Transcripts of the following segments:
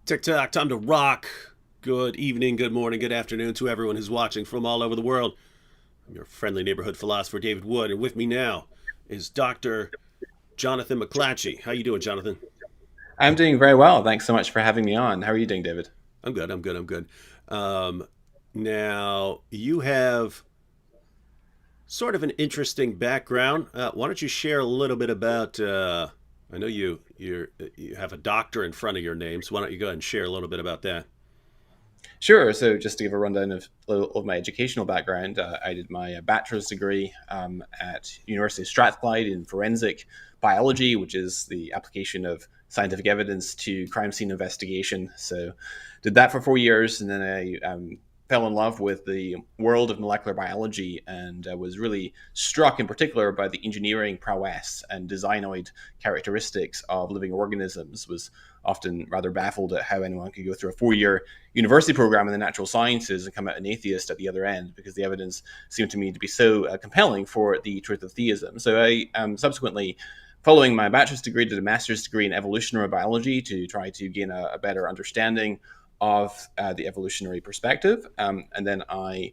TikTok, time to rock. Good evening, good morning, good afternoon to everyone who's watching from all over the world. I'm your friendly neighborhood philosopher, David Wood, and with me now is Dr. Jonathan McLatchie. How you doing, Jonathan? I'm doing very well. Thanks so much for having me on. How are you doing, David? I'm good. Um, Now, you have sort of an interesting background. Why don't you share a little bit about? I know you have a doctor in front of your name, so why don't you go ahead and share a little bit about that? Sure. So, just to give a rundown of my educational background, I did my bachelor's degree at University of Strathclyde in forensic biology, which is the application of scientific evidence to crime scene investigation. So, did that for 4 years, and then I fell in love with the world of molecular biology and was really struck in particular by the engineering prowess and designoid characteristics of living organisms. Was often rather baffled at how anyone could go through a 4 year university program in the natural sciences and come out an atheist at the other end, because the evidence seemed to me to be so compelling for the truth of theism. So I subsequently, following my bachelor's degree, did a master's degree in evolutionary biology to try to gain a better understanding of the evolutionary perspective. And then I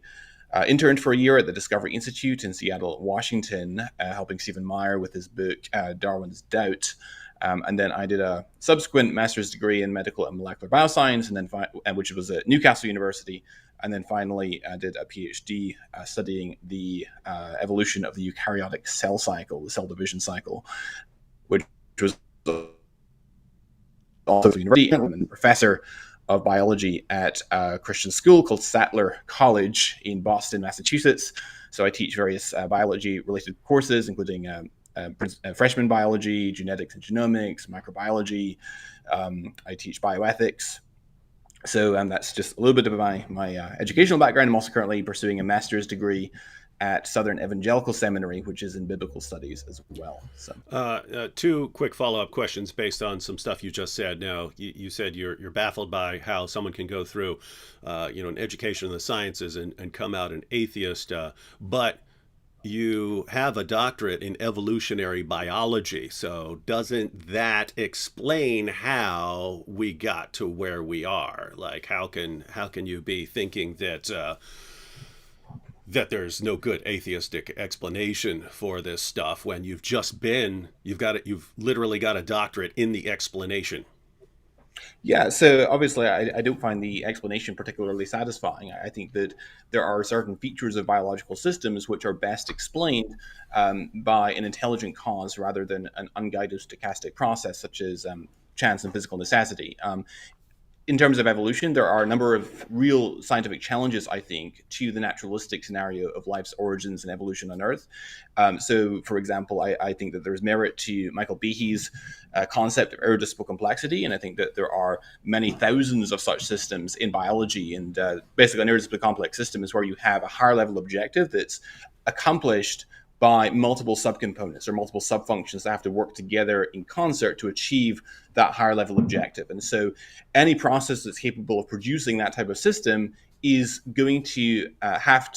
interned for a year at the Discovery Institute in Seattle, Washington, helping Stephen Meyer with his book, Darwin's Doubt. And then I did a subsequent master's degree in medical and molecular bioscience, and then which was at Newcastle University. And then finally, I did a PhD studying the evolution of the eukaryotic cell cycle, the cell division cycle, which was also a university. I'm a professor of biology at a Christian school called Sattler College in Boston, Massachusetts. So I teach various biology-related courses, including freshman biology, genetics and genomics, microbiology. I teach bioethics. So that's just a little bit of my educational background. I'm also currently pursuing a master's degree at Southern Evangelical Seminary, which is in biblical studies as well. So Two quick follow-up questions based on some stuff you just said. Now, you said you're baffled by how someone can go through, an education in the sciences and come out an atheist, but you have a doctorate in evolutionary biology. So doesn't that explain how we got to where we are? Like, how can you be thinking that there's no good atheistic explanation for this stuff when you've literally got a doctorate in the explanation? yeah, so obviously I don't find the explanation particularly satisfying. I think that there are certain features of biological systems which are best explained by an intelligent cause rather than an unguided stochastic process, such as chance and physical necessity. In terms of evolution, there are a number of real scientific challenges, I think, to the naturalistic scenario of life's origins and evolution on Earth. So, for example, I think that there's merit to Michael Behe's concept of irreducible complexity, and I think that there are many thousands of such systems in biology. And basically, an irreducibly complex system is where you have a higher level objective that's accomplished by multiple subcomponents or multiple subfunctions that have to work together in concert to achieve that higher level objective. And so any process that's capable of producing that type of system is going to have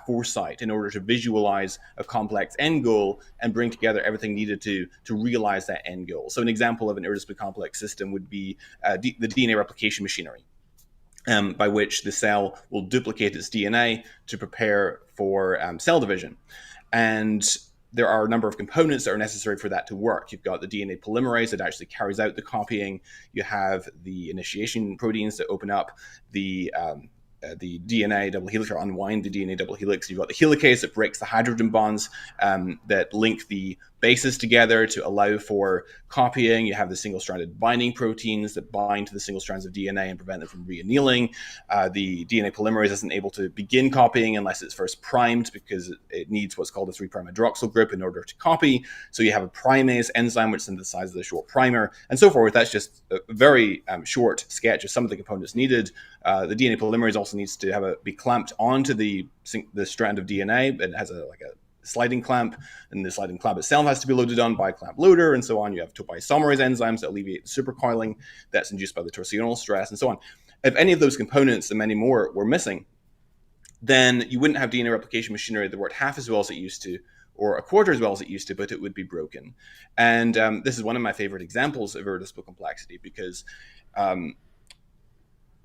foresight in order to visualize a complex end goal and bring together everything needed to realize that end goal. So an example of an irreducibly complex system would be the DNA replication machinery, by which the cell will duplicate its DNA to prepare for cell division. And there are a number of components that are necessary for that to work. You've got the DNA polymerase that actually carries out the copying. You have the initiation proteins that open up the DNA double helix or unwind the DNA double helix. You've got the helicase that breaks the hydrogen bonds that link the bases together to allow for copying. You have the single-stranded binding proteins that bind to the single strands of DNA and prevent them from reannealing. The DNA polymerase isn't able to begin copying unless it's first primed, because it needs what's called a 3' hydroxyl group in order to copy. So you have a primase enzyme which synthesizes the short primer and so forth. That's just a very short sketch of some of the components needed. The DNA polymerase also needs to be clamped onto the strand of DNA, and it has a sliding clamp, and the sliding clamp itself has to be loaded on by a clamp loader, and so on. You have topoisomerase enzymes that alleviate the supercoiling that's induced by the torsional stress, and so on. If any of those components and many more were missing, then you wouldn't have DNA replication machinery that worked half as well as it used to, or a quarter as well as it used to, but it would be broken. And this is one of my favorite examples of irreducible complexity, because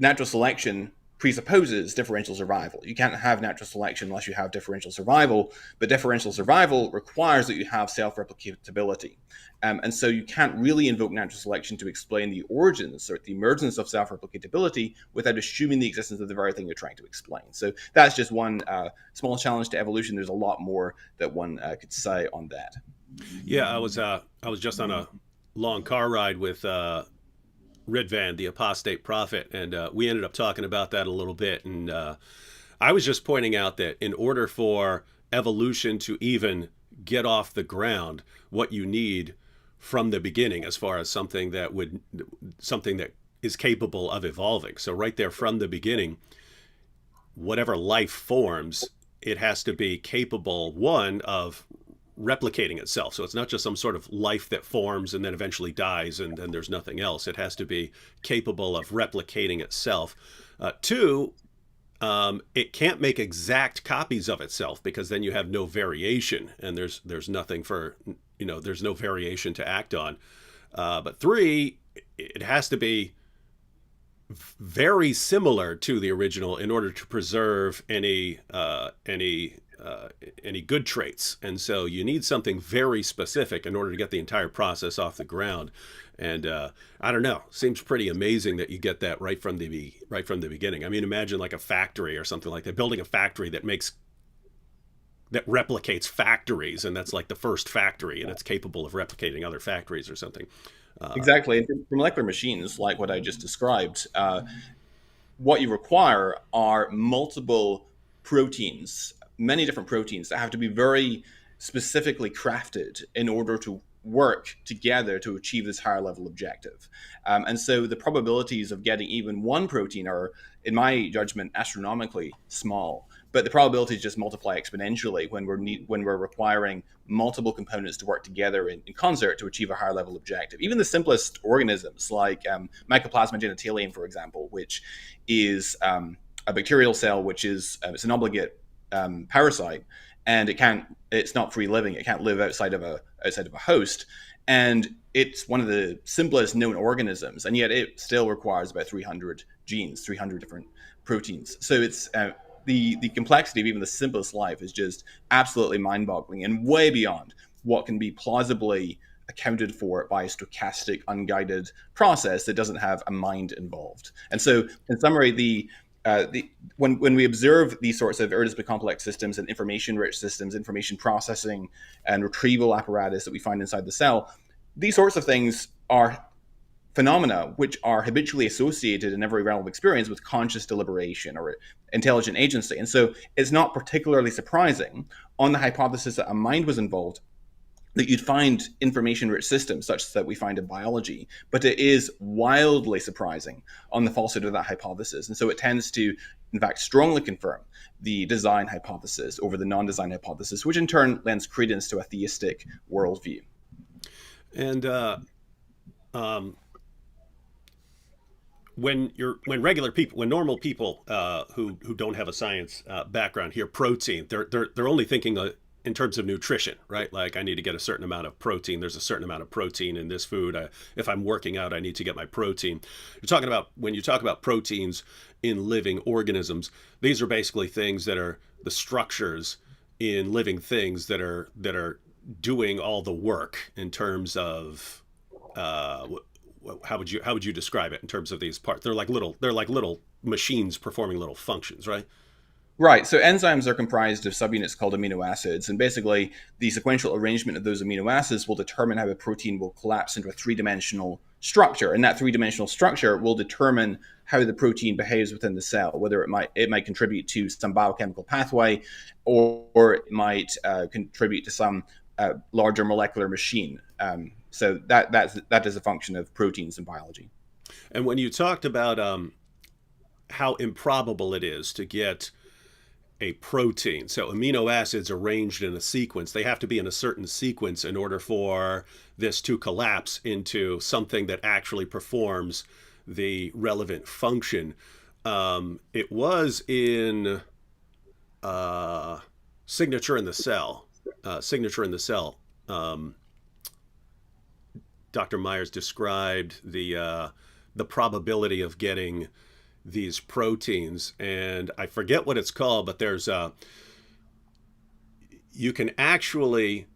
natural selection presupposes differential survival. You can't have natural selection unless you have differential survival, but differential survival requires that you have self-replicability. And so you can't really invoke natural selection to explain the origins or the emergence of self-replicability without assuming the existence of the very thing you're trying to explain. So that's just one small challenge to evolution. There's a lot more that one could say on that. Yeah, I was just on a long car ride with Ridvan, the apostate prophet, and we ended up talking about that a little bit. And I was just pointing out that in order for evolution to even get off the ground, what you need from the beginning, as far as something that is capable of evolving. So right there from the beginning, whatever life forms, it has to be capable, one, of replicating itself. So it's not just some sort of life that forms and then eventually dies and then there's nothing else. It has to be capable of replicating itself. Two, it can't make exact copies of itself, because then you have no variation, and there's nothing for, there's no variation to act on. But three, it has to be very similar to the original in order to preserve any good traits. And so you need something very specific in order to get the entire process off the ground. And I don't know, seems pretty amazing that you get that right from the beginning. I mean, imagine like a factory or something like that, building a factory that replicates factories, and that's like the first factory, and it's capable of replicating other factories or something. Exactly. And for molecular machines, like what I just described, what you require are multiple proteins, many different proteins that have to be very specifically crafted in order to work together to achieve this higher level objective. And so the probabilities of getting even one protein are, in my judgment, astronomically small. But the probabilities just multiply exponentially when we're requiring multiple components to work together in concert to achieve a higher level objective. Even the simplest organisms, like Mycoplasma genitalium, for example, which is a bacterial cell, which is it's an obligate parasite, and it's not free living. It can't live outside of a host, and it's one of the simplest known organisms, and yet it still requires about 300 genes, 300 different proteins. So it's the complexity of even the simplest life is just absolutely mind-boggling and way beyond what can be plausibly accounted for by a stochastic, unguided process that doesn't have a mind involved. And so, in summary, when we observe these sorts of irreducibly complex systems and information-rich systems, information processing and retrieval apparatus that we find inside the cell, these sorts of things are phenomena which are habitually associated in every realm of experience with conscious deliberation or intelligent agency. And so it's not particularly surprising, on the hypothesis that a mind was involved, that you'd find information-rich systems such that we find in biology. But it is wildly surprising on the falsity of that hypothesis. And so it tends to, in fact, strongly confirm the design hypothesis over the non-design hypothesis, which in turn lends credence to a theistic worldview. And when normal people who don't have a science background hear protein, they're only thinking in terms of nutrition, right? Like, I need to get a certain amount of protein. There's a certain amount of protein in this food. If I'm working out, I need to get my protein. When you talk about proteins in living organisms, these are basically things that are the structures in living things that are doing all the work in terms of how would you describe it in terms of these parts? They're like little machines performing little functions, right? Right. So enzymes are comprised of subunits called amino acids, and basically the sequential arrangement of those amino acids will determine how a protein will collapse into a three-dimensional structure, and that three-dimensional structure will determine how the protein behaves within the cell, whether it might contribute to some biochemical pathway, or it might contribute to some larger molecular machine. So that is a function of proteins in biology. And when you talked about how improbable it is to get a protein, so amino acids arranged in a sequence, they have to be in a certain sequence in order for this to collapse into something that actually performs the relevant function. It was in Signature in the Cell. Dr. Myers described the probability of getting these proteins, and I forget what it's called, but there's you can actually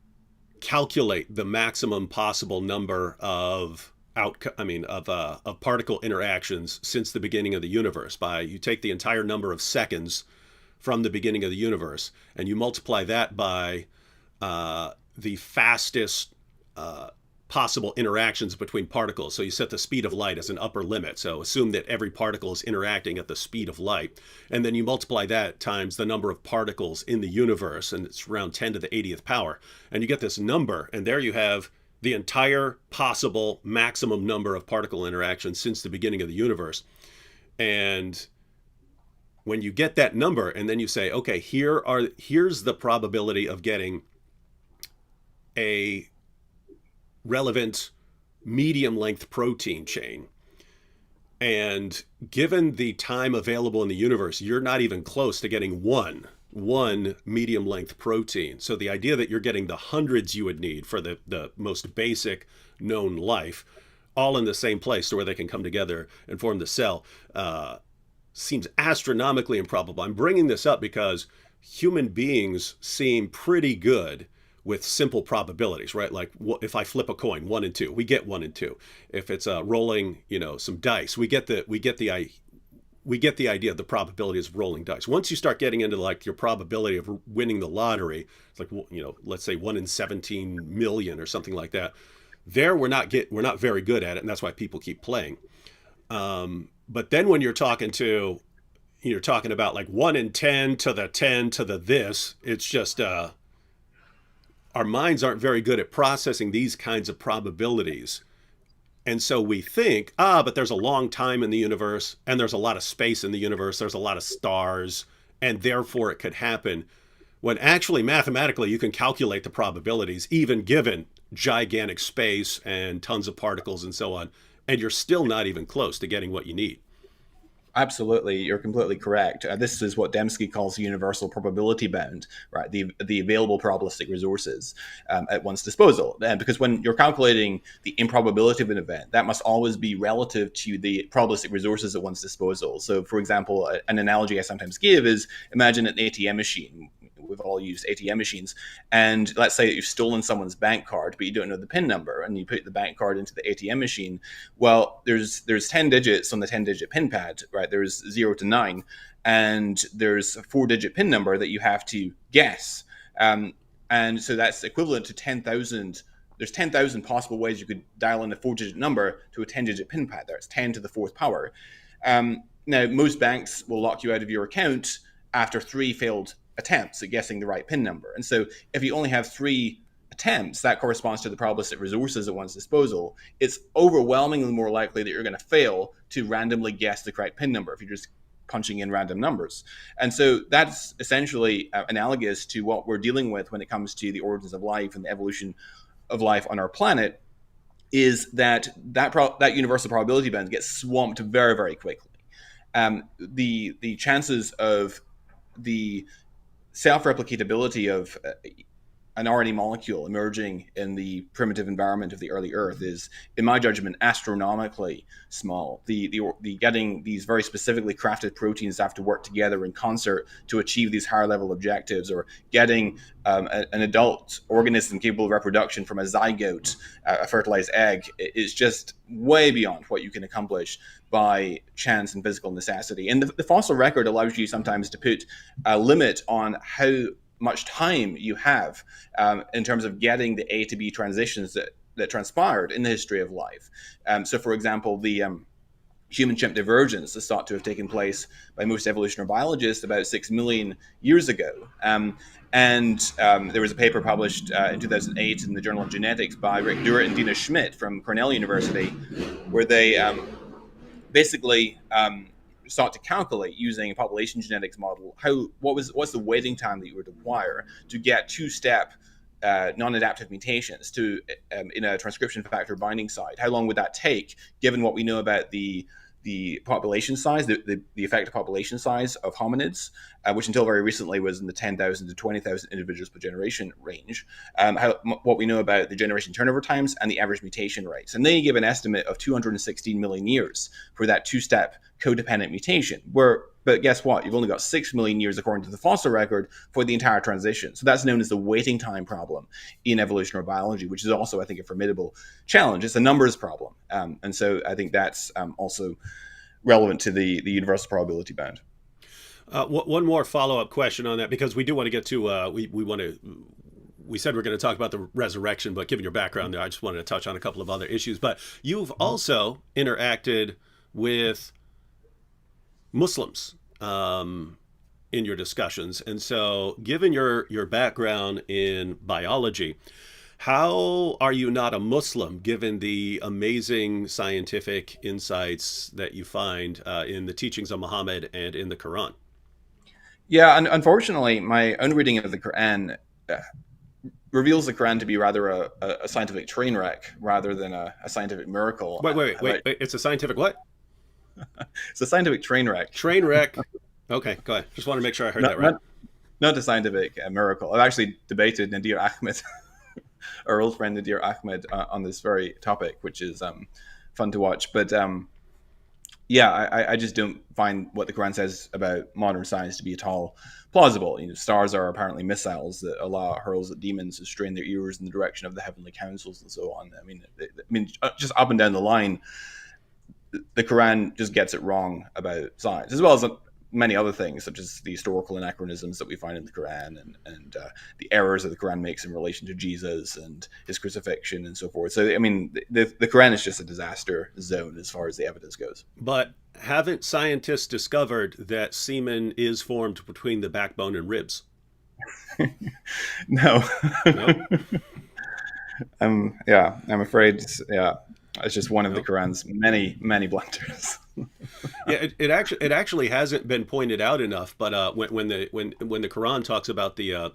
calculate the maximum possible number of of particle interactions since the beginning of the universe. By you take the entire number of seconds from the beginning of the universe and you multiply that by the fastest possible interactions between particles. So you set the speed of light as an upper limit. So assume that every particle is interacting at the speed of light. And then you multiply that times the number of particles in the universe, and it's around 10 to the 80th power. And you get this number, and there you have the entire possible maximum number of particle interactions since the beginning of the universe. And when you get that number, and then you say, okay, here's the probability of getting a relevant medium length protein chain. And given the time available in the universe, you're not even close to getting one medium length protein. So the idea that you're getting the hundreds you would need for the most basic known life, all in the same place to where they can come together and form the cell, seems astronomically improbable. I'm bringing this up because human beings seem pretty good with simple probabilities, right? Like if I flip a coin, 1 and 2, we get 1 and 2. If it's rolling, some dice, we get the idea of the probability of rolling dice. Once you start getting into like your probability of winning the lottery, it's like, let's say 1 in 17 million or something like that. There we're not very good at it, and that's why people keep playing. But then when you're talking about like 1 in 10 to the 10 to the this, it's just our minds aren't very good at processing these kinds of probabilities. And so we think, but there's a long time in the universe, and there's a lot of space in the universe, there's a lot of stars, and therefore it could happen. When actually, mathematically, you can calculate the probabilities, even given gigantic space and tons of particles and so on, and you're still not even close to getting what you need. Absolutely, you're completely correct. This is what Dembski calls the universal probability bound, right? The available probabilistic resources at one's disposal. And because when you're calculating the improbability of an event, that must always be relative to the probabilistic resources at one's disposal. So, for example, an analogy I sometimes give is imagine an ATM machine. We've all used ATM machines, and let's say that you've stolen someone's bank card, but you don't know the PIN number, and you put the bank card into the ATM machine. Well, there's 10 digits on the 10-digit PIN pad, right? There's 0 to 9, and there's a 4-digit PIN number that you have to guess, and so that's equivalent to 10,000. There's 10,000 possible ways you could dial in a 4-digit number to a 10-digit PIN pad. That's 10 to the 4th power. Now, most banks will lock you out of your account after 3 failed attempts at guessing the right PIN number. And so if you only have 3 attempts, that corresponds to the probabilistic resources at one's disposal. It's overwhelmingly more likely that you're going to fail to randomly guess the correct PIN number if you're just punching in random numbers. And so that's essentially analogous to what we're dealing with when it comes to the origins of life and the evolution of life on our planet, is that universal probability bound gets swamped very, very quickly. The chances of the self-replicatability of an RNA molecule emerging in the primitive environment of the early Earth is, in my judgment, astronomically small. The getting these very specifically crafted proteins to have to work together in concert to achieve these higher level objectives, or getting an adult organism capable of reproduction from a zygote, a fertilized egg, is just way beyond what you can accomplish by chance and physical necessity. And the fossil record allows you sometimes to put a limit on how much time you have in terms of getting the A to B transitions that transpired in the history of life. So, for example, the human-chimp divergence is thought to have taken place by most evolutionary biologists about 6 million years ago. There was a paper published in 2008 in the Journal of Genetics by Rick Dewart and Dina Schmidt from Cornell University, where they basically sought to calculate, using a population genetics model, what's the waiting time that you would require to get 2-step non-adaptive mutations to in a transcription factor binding site. How long would that take, given what we know about the population size, the effective population size of hominids, which until very recently was in the 10,000 to 20,000 individuals per generation range, what we know about the generation turnover times and the average mutation rates. And they give an estimate of 216 million years for that 2-step codependent mutation. But guess what? You've only got 6 million years, according to the fossil record, for the entire transition. So that's known as the waiting time problem in evolutionary biology, which is also, I think, a formidable challenge. It's a numbers problem. And so I think that's also relevant to the universal probability bound. One more follow up question on that, because we do want to get to we want to. We said we're going to talk about the resurrection, but given your background there, I just wanted to touch on a couple of other issues. But you've also interacted with Muslims in your discussions, and so given your background in biology, how are you not a Muslim given the amazing scientific insights that you find in the teachings of Muhammad and in the Quran? Yeah, and unfortunately, my own reading of the Quran reveals the Quran to be rather a scientific train wreck rather than a scientific miracle. Wait. It's a scientific what? It's a scientific train wreck. Train wreck. Okay, go ahead. Just want to make sure I heard that right. Not a scientific miracle. I've actually debated Nadir Ahmed, our old friend Nadir Ahmed, on this very topic, which is fun to watch. But yeah, I just don't find what the Quran says about modern science to be at all plausible. Stars are apparently missiles that Allah hurls at demons to strain their ears in the direction of the heavenly councils and so on. I mean, just up and down the line, the Quran just gets it wrong about science, as well as many other things, such as the historical anachronisms that we find in the Quran and the errors that the Quran makes in relation to Jesus and his crucifixion and so forth. So, I mean, the Quran is just a disaster zone as far as the evidence goes. But haven't scientists discovered that semen is formed between the backbone and ribs? No. No? I'm afraid, it's just one of the Quran's many blunders. Yeah, it actually hasn't been pointed out enough. But when the Quran talks about the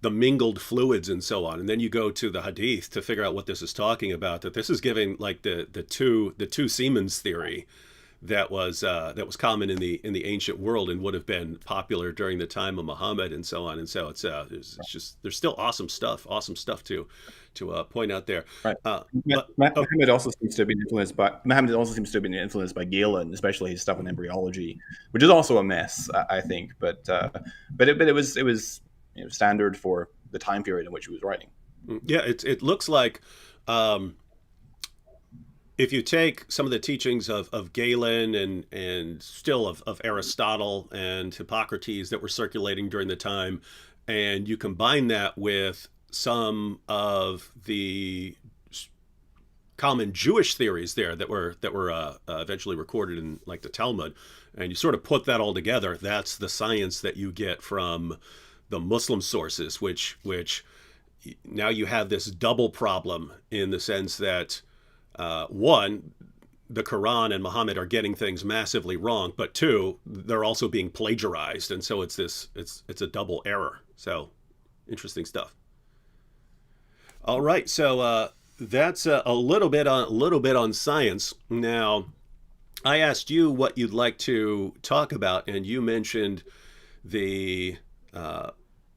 mingled fluids and so on, and then you go to the Hadith to figure out what this is talking about, that this is giving like the two semens theory that was common in the ancient world and would have been popular during the time of Muhammad and so on. And so it's just there's still awesome stuff to point out there. Right. Muhammad also seems to have been influenced by Galen, especially his stuff on embryology, which is also a mess, I think. But it was standard for the time period in which he was writing. Yeah, it looks like. If you take some of the teachings of Galen and still of Aristotle and Hippocrates that were circulating during the time, and you combine that with some of the common Jewish theories there that were eventually recorded in like the Talmud, and you sort of put that all together, that's the science that you get from the Muslim sources, which now you have this double problem in the sense that one, the Quran and Muhammad are getting things massively wrong, but two, they're also being plagiarized, and so it's a double error. So interesting stuff. All right, so that's a little bit on science. Now, I asked you what you'd like to talk about, and you mentioned the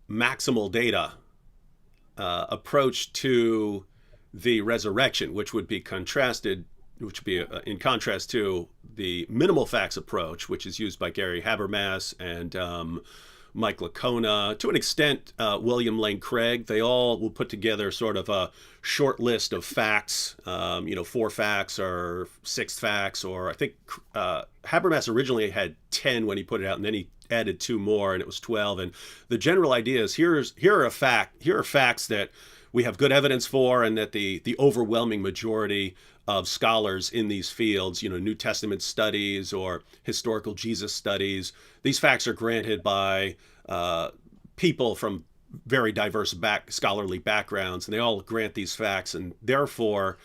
maximal data approach to the resurrection, which would be in contrast to the minimal facts approach, which is used by Gary Habermas and Mike Licona, to an extent, William Lane Craig. They all will put together sort of a short list of facts, 4 facts or 6 facts, or I think Habermas originally had 10 when he put it out, and then he added 2 more, and it was 12. And the general idea is here are facts that we have good evidence for, and that the overwhelming majority of scholars in these fields, New Testament studies or historical Jesus studies, these facts are granted by people from very diverse scholarly backgrounds, and they all grant these facts, and therefore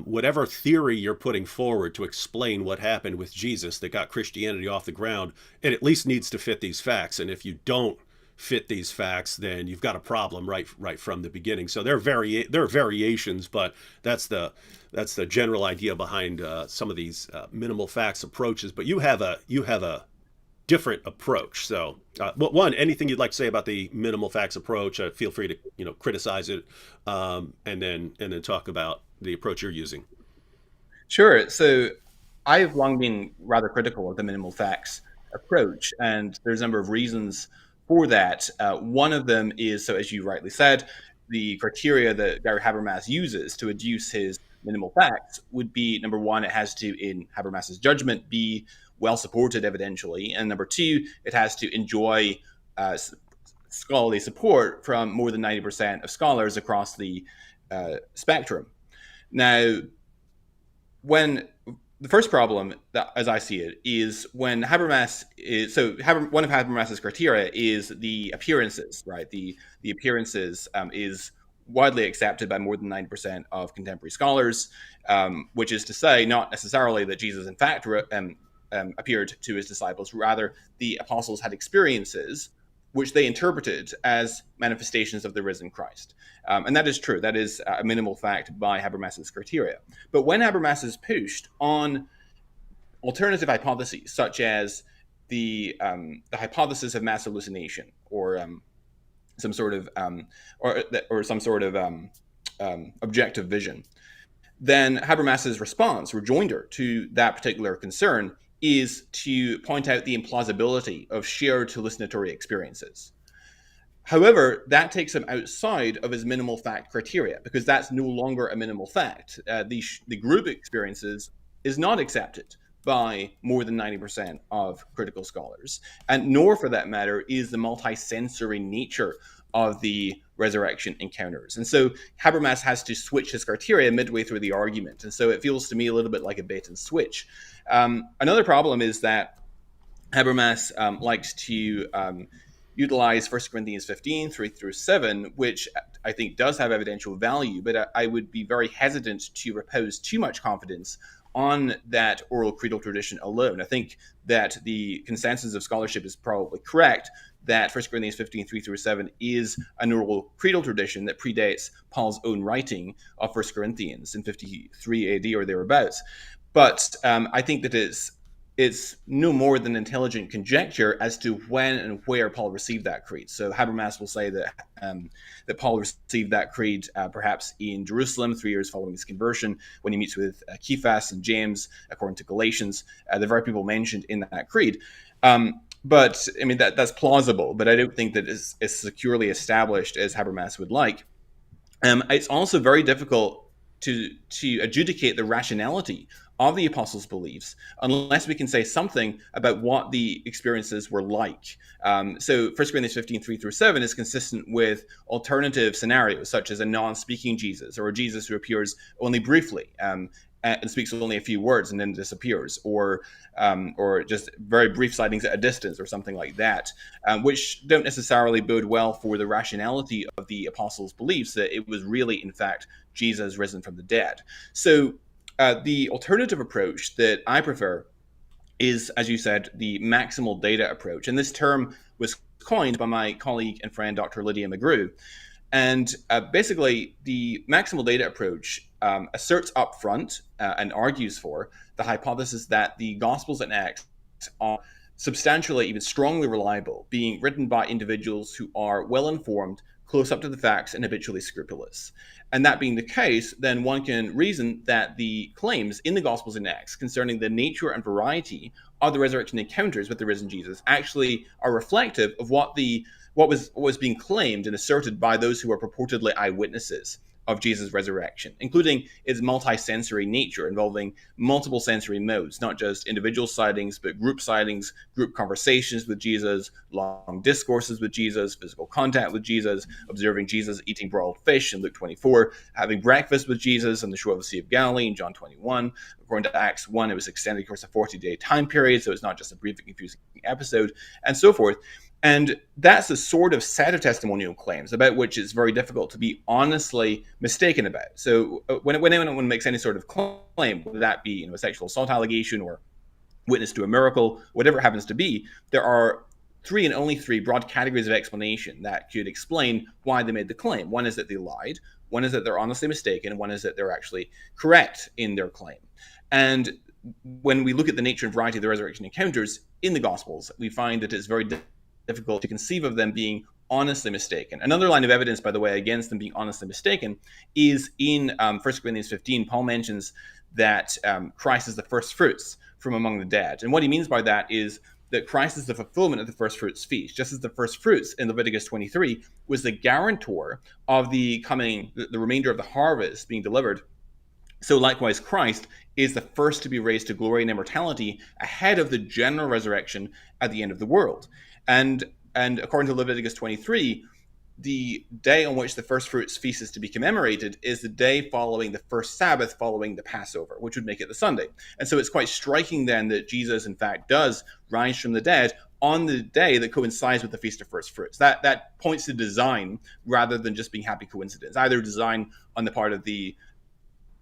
whatever theory you're putting forward to explain what happened with Jesus that got Christianity off the ground, it at least needs to fit these facts. And if you don't fit these facts, then you've got a problem right from the beginning. So there are variations, but that's the general idea behind some of these minimal facts approaches. But you have a different approach. So anything you'd like to say about the minimal facts approach? Feel free to criticize it, and then talk about the approach you're using. Sure. So I've long been rather critical of the minimal facts approach, and there's a number of reasons for that. One of them is, so as you rightly said, the criteria that Gary Habermas uses to adduce his minimal facts would be, number one, it has to, in Habermas's judgment, be well supported evidentially, and number two, it has to enjoy uh, scholarly support from more than 90% of scholars across the spectrum. Now, when the first problem, that, as I see it, is when Habermas is one of Habermas's criteria is the appearances, right? The appearances is widely accepted by more than 90% of contemporary scholars, which is to say, not necessarily that Jesus, in fact, appeared to his disciples. Rather, the apostles had experiences which they interpreted as manifestations of the risen Christ. And that is true. That is a minimal fact by Habermas's criteria. But when Habermas is pushed on alternative hypotheses, such as the hypothesis of mass hallucination, or some sort of some sort of objective vision, then Habermas's response, rejoinder to that particular concern, is to point out the implausibility of shared hallucinatory experiences. However, that takes him outside of his minimal fact criteria because that's no longer a minimal fact. The group experiences is not accepted by more than 90% of critical scholars, and nor, for that matter, is the multisensory nature of the resurrection encounters. And so Habermas has to switch his criteria midway through the argument. And so it feels to me a little bit like a bait and switch. Another problem is that Habermas likes to utilize 1 Corinthians 15, 3 through 7, which I think does have evidential value, but I would be very hesitant to repose too much confidence on that oral creedal tradition alone. I think that the consensus of scholarship is probably correct, that 1 Corinthians 15, 3 through 7 is an oral creedal tradition that predates Paul's own writing of 1 Corinthians in 53 AD or thereabouts. But I think that it's no more than intelligent conjecture as to when and where Paul received that creed. So Habermas will say that that Paul received that creed perhaps in Jerusalem 3 years following his conversion, when he meets with Cephas and James, according to Galatians, the very people mentioned in that creed. But I mean that's plausible, but I don't think that it's as securely established as Habermas would like. It's also very difficult to adjudicate the rationality of the apostles' beliefs unless we can say something about what the experiences were like. So 1 Corinthians 15, 3 through 7 is consistent with alternative scenarios, such as a non-speaking Jesus, or a Jesus who appears only briefly and speaks only a few words and then disappears, or just very brief sightings at a distance, or something like that, which don't necessarily bode well for the rationality of the apostles' beliefs that it was really, in fact, Jesus risen from the dead. So the alternative approach that I prefer is, as you said, the maximal data approach. And this term was coined by my colleague and friend, Dr. Lydia McGrew. And basically, the maximal data approach asserts up front and argues for the hypothesis that the Gospels and Acts are substantially, even strongly reliable, being written by individuals who are well informed, close up to the facts, and habitually scrupulous. And that being the case, then one can reason that the claims in the Gospels and Acts concerning the nature and variety of the resurrection encounters with the risen Jesus actually are reflective of what was being claimed and asserted by those who are purportedly eyewitnesses of Jesus' resurrection, including its multisensory nature involving multiple sensory modes, not just individual sightings, but group sightings, group conversations with Jesus, long discourses with Jesus, physical contact with Jesus, observing Jesus eating broiled fish in Luke 24, having breakfast with Jesus on the shore of the Sea of Galilee in John 21. According to Acts 1, it was extended across a 40-day time period, so it's not just a brief and confusing episode, and so forth. And that's the sort of set of testimonial claims about which it's very difficult to be honestly mistaken about. So when anyone makes any sort of claim, whether that be a sexual assault allegation or witness to a miracle, whatever it happens to be, there are three and only three broad categories of explanation that could explain why they made the claim. One is that they lied, one is that they're honestly mistaken, and one is that they're actually correct in their claim. And when we look at the nature and variety of the resurrection encounters in the Gospels, we find that it's very difficult to conceive of them being honestly mistaken. Another line of evidence, by the way, against them being honestly mistaken is in 1 Corinthians 15. Paul mentions that Christ is the first fruits from among the dead. And what he means by that is that Christ is the fulfillment of the first fruits feast, just as the first fruits in Leviticus 23 was the guarantor of the remainder of the harvest being delivered. So likewise, Christ is the first to be raised to glory and immortality ahead of the general resurrection at the end of the world. And according to Leviticus 23, the day on which the first fruits feast is to be commemorated is the day following the first Sabbath following the Passover, which would make it the Sunday. And so it's quite striking then that Jesus, in fact, does rise from the dead on the day that coincides with the Feast of First Fruits. That points to design rather than just being happy coincidence, either design on the part of the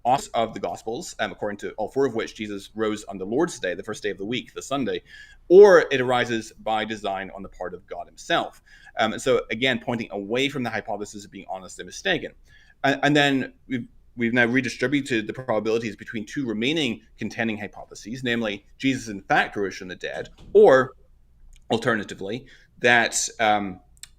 Gospels, according to all four of which Jesus rose on the Lord's Day, the first day of the week, the Sunday, or it arises by design on the part of God himself. And so, again, pointing away from the hypothesis of being honest and mistaken. And then we've now redistributed the probabilities between two remaining contending hypotheses, namely Jesus in fact rose from the dead, or alternatively, that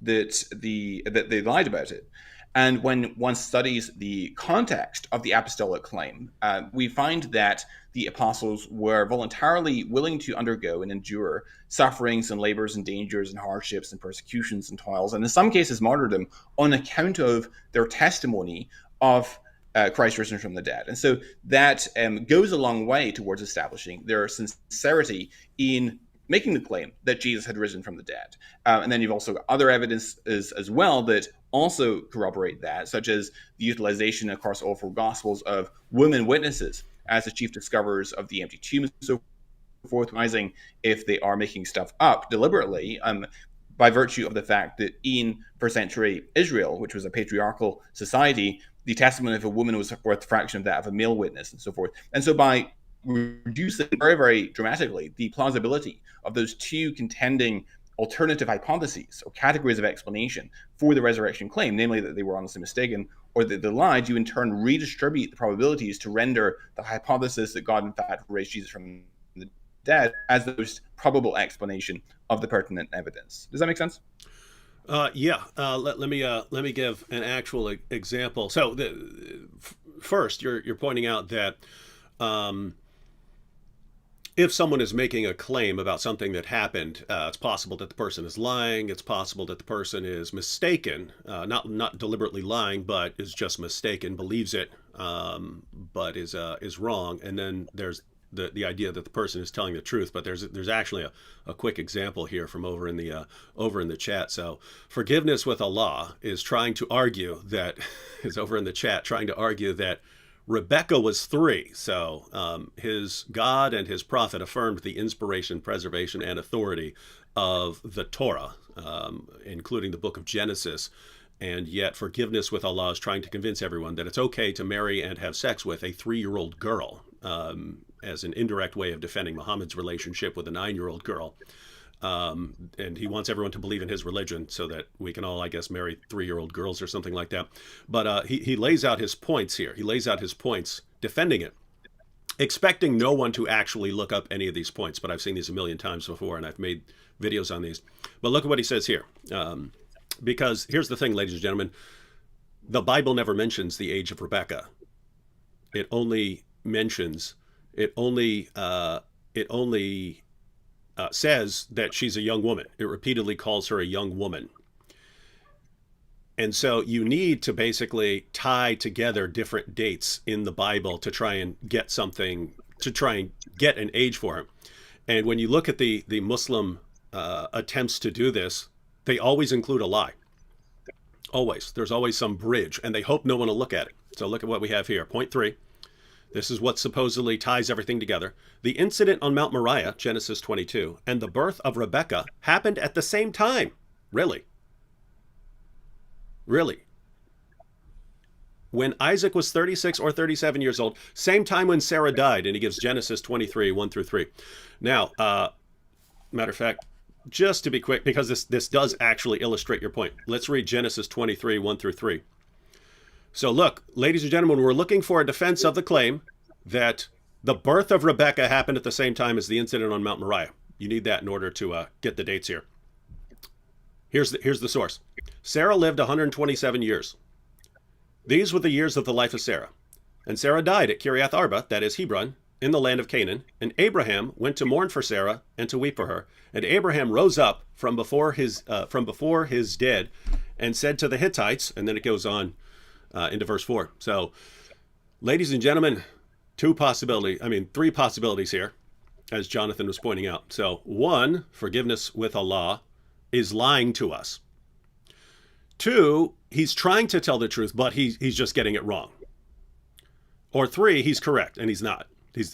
they lied about it. And when one studies the context of the apostolic claim, we find that the apostles were voluntarily willing to undergo and endure sufferings and labors and dangers and hardships and persecutions and toils, and in some cases martyrdom, on account of their testimony of Christ risen from the dead. And so that goes a long way towards establishing their sincerity in making the claim that Jesus had risen from the dead. And then you've also got other evidence as well that also corroborate that, such as the utilization across all four Gospels of women witnesses as the chief discoverers of the empty tomb and so forth, recognizing if they are making stuff up deliberately, by virtue of the fact that in first century Israel, which was a patriarchal society, the testimony of a woman was worth a fraction of that of a male witness and so forth. And so by reducing very, very dramatically the plausibility of those two contending alternative hypotheses or categories of explanation for the resurrection claim, namely that they were honestly mistaken or that they lied, you in turn redistribute the probabilities to render the hypothesis that God in fact raised Jesus from the dead as the most probable explanation of the pertinent evidence. Does that make sense? Let me give an actual example. So first, you're pointing out that if someone is making a claim about something that happened, it's possible that the person is lying. It's possible that the person is mistaken, not deliberately lying, but is just mistaken, believes it, but is wrong. And then there's the idea that the person is telling the truth. But there's actually a quick example here from over in the chat. So forgiveness with Allah is trying to argue that is over in the chat trying to argue that Rebecca was 3, so his God and his prophet affirmed the inspiration, preservation, and authority of the Torah, including the book of Genesis, and yet forgiveness with Allah is trying to convince everyone that it's okay to marry and have sex with a 3-year-old girl, as an indirect way of defending Muhammad's relationship with a 9-year-old girl. And he wants everyone to believe in his religion so that we can all, I guess, marry 3-year-old girls or something like that. But he lays out his points here. He lays out his points defending it, expecting no one to actually look up any of these points. But I've seen these a million times before, and I've made videos on these. But look at what he says here. Because here's the thing, ladies and gentlemen. The Bible never mentions the age of Rebecca. It only mentions, it only says that she's a young woman. It repeatedly calls her a young woman. And so you need to basically tie together different dates in the Bible to try and get something, to try and get an age for him. And when you look at the Muslim attempts to do this, they always include a lie. Always. There's always some bridge, and they hope no one will look at it. So look at what we have here. Point 3. This is what supposedly ties everything together. The incident on Mount Moriah, Genesis 22, and the birth of Rebekah happened at the same time. Really? Really? When Isaac was 36 or 37 years old, same time when Sarah died, and he gives Genesis 23, 1 through 3. Now, matter of fact, just to be quick, because this does actually illustrate your point, let's read Genesis 23, 1 through 3. So look, ladies and gentlemen, we're looking for a defense of the claim that the birth of Rebekah happened at the same time as the incident on Mount Moriah. You need that in order to get the dates here. Here's the source. Sarah lived 127 years. These were the years of the life of Sarah. And Sarah died at Kiriath Arba, that is Hebron, in the land of Canaan. And Abraham went to mourn for Sarah and to weep for her. And Abraham rose up from before his dead, and said to the Hittites. And then it goes on into verse 4. So, ladies and gentlemen, three possibilities here, as Jonathan was pointing out. So, one, forgiveness with Allah is lying to us. Two, he's trying to tell the truth, but he's just getting it wrong. Or three, he's correct and he's not.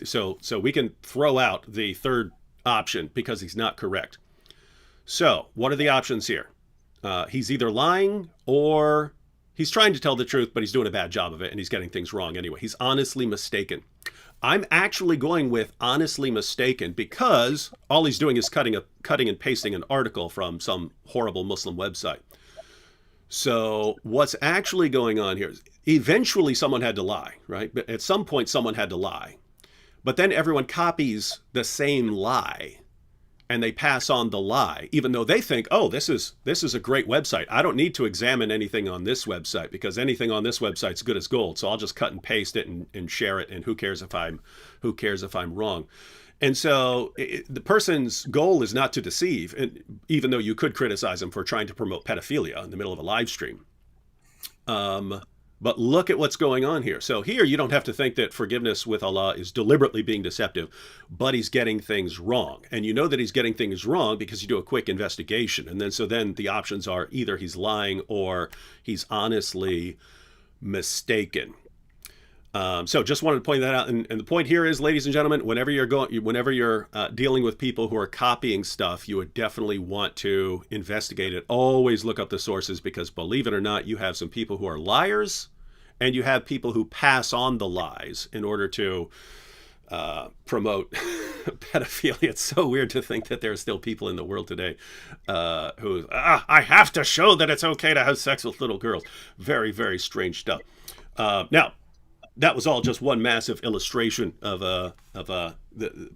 So we can throw out the third option because he's not correct. So what are the options here? He's either lying or he's trying to tell the truth, but he's doing a bad job of it and he's getting things wrong anyway. He's honestly mistaken. I'm actually going with honestly mistaken because all he's doing is cutting and pasting an article from some horrible Muslim website. So what's actually going on here is eventually someone had to lie, right? But at some point someone had to lie. But then everyone copies the same lie and they pass on the lie, even though they think, oh, this is a great website. I don't need to examine anything on this website because anything on this website's good as gold. So I'll just cut and paste it and share it. And who cares if I'm wrong? And so the person's goal is not to deceive, even though you could criticize them for trying to promote pedophilia in the middle of a live stream. But look at what's going on here. So here you don't have to think that forgiveness with Allah is deliberately being deceptive, but he's getting things wrong. And you know that he's getting things wrong because you do a quick investigation. And then the options are either he's lying or he's honestly mistaken. So just wanted to point that out. And the point here is, ladies and gentlemen, whenever you're dealing with people who are copying stuff, you would definitely want to investigate it. Always look up the sources because, believe it or not, you have some people who are liars and you have people who pass on the lies in order to promote pedophilia. It's so weird to think that there are still people in the world today who, I have to show that it's okay to have sex with little girls. Very, very strange stuff. Now, that was all just one massive illustration of the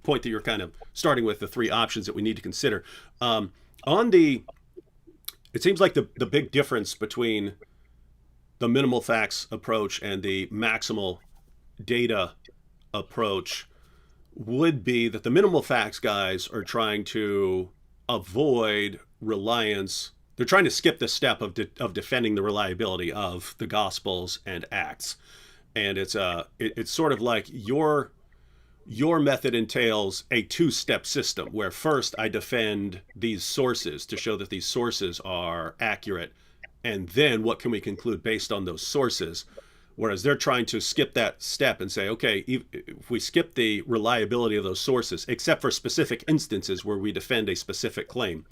point that you're kind of starting with, the three options that we need to consider. It seems like the big difference between the minimal facts approach and the maximal data approach would be that the minimal facts guys are trying to avoid reliance. They're trying to skip the step of defending the reliability of the Gospels and Acts. And it's sort of like your method entails a two-step system where first I defend these sources to show that these sources are accurate, and then what can we conclude based on those sources? Whereas they're trying to skip that step and say, okay, if we skip the reliability of those sources, except for specific instances where we defend a specific claim,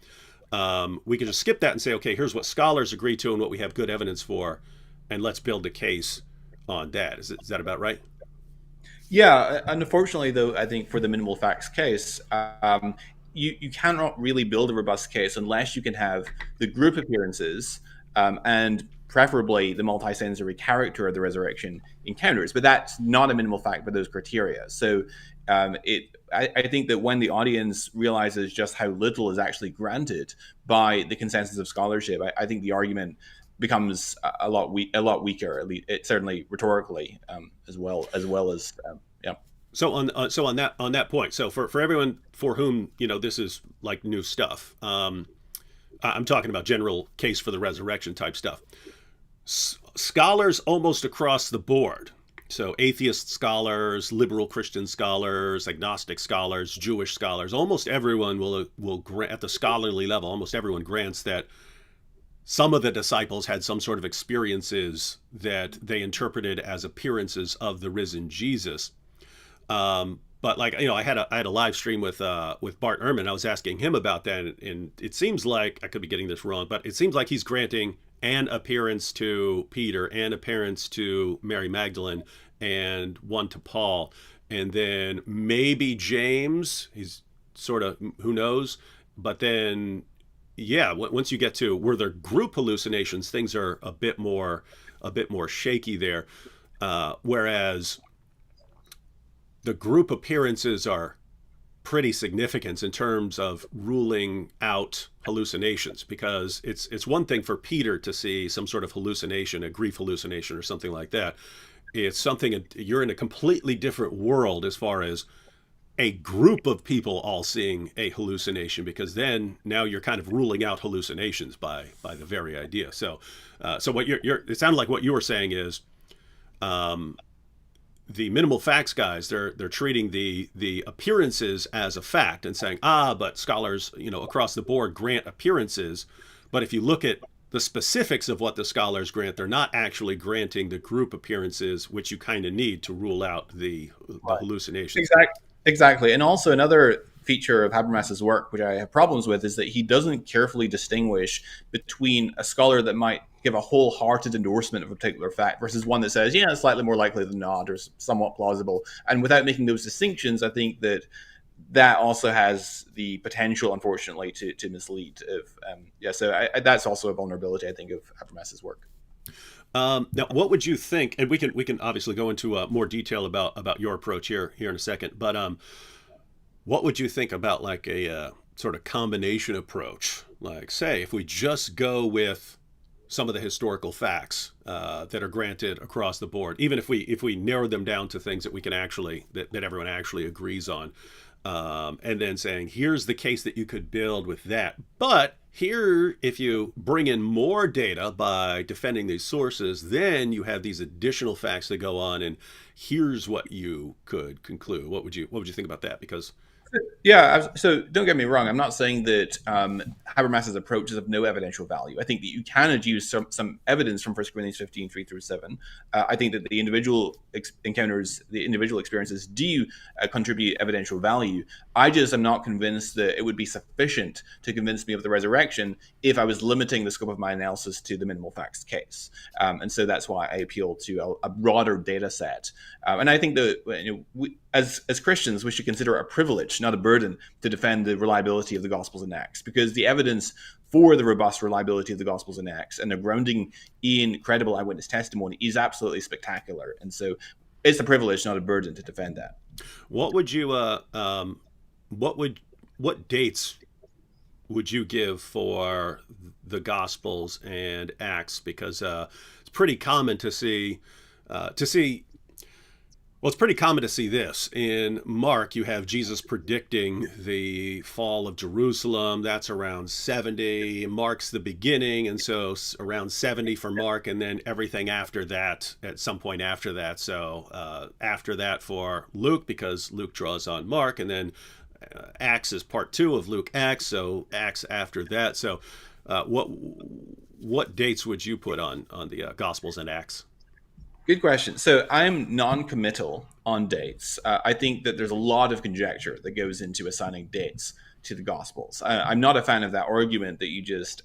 we can just skip that and say, okay, here's what scholars agree to and what we have good evidence for, and let's build a case on that. Is that about right? Yeah, unfortunately, though, I think for the minimal facts case, you cannot really build a robust case unless you can have the group appearances and preferably the multisensory character of the resurrection encounters. But that's not a minimal fact by those criteria. So I think that when the audience realizes just how little is actually granted by the consensus of scholarship, I think the argument becomes a lot weaker, at least it certainly rhetorically, as well as yeah. So on that point, so for everyone for whom this is like new stuff, I'm talking about general case for the resurrection type stuff. Scholars almost across the board, so atheist scholars, liberal Christian scholars, agnostic scholars, Jewish scholars, almost everyone will grant at the scholarly level. Almost everyone grants that some of the disciples had some sort of experiences that they interpreted as appearances of the risen Jesus. But I had a live stream with Bart Ehrman. I was asking him about that, and it seems like I could be getting this wrong, but it seems like he's granting an appearance to Peter, an appearance to Mary Magdalene, and one to Paul, and then maybe James. He's sort of, who knows, but then. Yeah, once you get to were there group hallucinations, things are a bit more shaky there. Whereas the group appearances are pretty significant in terms of ruling out hallucinations, because it's one thing for Peter to see some sort of hallucination, a grief hallucination or something like that. it's something you're in a completely different world as far as a group of people all seeing a hallucination, because then now you're kind of ruling out hallucinations by the very idea. So what you're it sounded like what you were saying is the minimal facts guys, they're treating the appearances as a fact and saying, but scholars, across the board grant appearances, but if you look at the specifics of what the scholars grant, they're not actually granting the group appearances, which you kind of need to rule out the hallucinations. Exactly. And also another feature of Habermas's work, which I have problems with, is that he doesn't carefully distinguish between a scholar that might give a wholehearted endorsement of a particular fact versus one that says, yeah, it's slightly more likely than not, or somewhat plausible. And without making those distinctions, I think that that also has the potential, unfortunately, to mislead. So that's also a vulnerability, I think, of Habermas's work. Now, what would you think? And we can obviously go into more detail about your approach here in a second. But what would you think about like a sort of combination approach? Like, say, if we just go with some of the historical facts that are granted across the board, even if we narrow them down to things that we can actually that everyone actually agrees on, and then saying, here's the case that you could build with that. But here, if you bring in more data by defending these sources, then you have these additional facts that go on, and here's what you could conclude. What would you think about that? Because Yeah, so don't get me wrong. I'm not saying that Habermas's approach is of no evidential value. I think that you can adduce some evidence from 1 Corinthians 15, 3 through 7. I think that the individual encounters, the individual experiences do contribute evidential value. I just am not convinced that it would be sufficient to convince me of the resurrection if I was limiting the scope of my analysis to the minimal facts case. And so that's why I appeal to a broader data set. And I think that as Christians, we should consider it a privilege, not a burden, to defend the reliability of the Gospels and Acts, because the evidence for the robust reliability of the Gospels and Acts and the grounding in credible eyewitness testimony is absolutely spectacular. And so it's a privilege, not a burden, to defend that. what would you what dates would you give for the Gospels and Acts? Because it's pretty common to see. Well, it's pretty common to see this. In Mark, you have Jesus predicting the fall of Jerusalem. That's around 70. Mark's the beginning, and so around 70 for Mark, and then everything after that at some point after that. So after that for Luke, because Luke draws on Mark, and then Acts is part two of Luke Acts, so Acts after that. So what dates would you put on the Gospels and Acts? Good question. So I'm non-committal on dates. I think that there's a lot of conjecture that goes into assigning dates to the Gospels. I'm not a fan of that argument that you just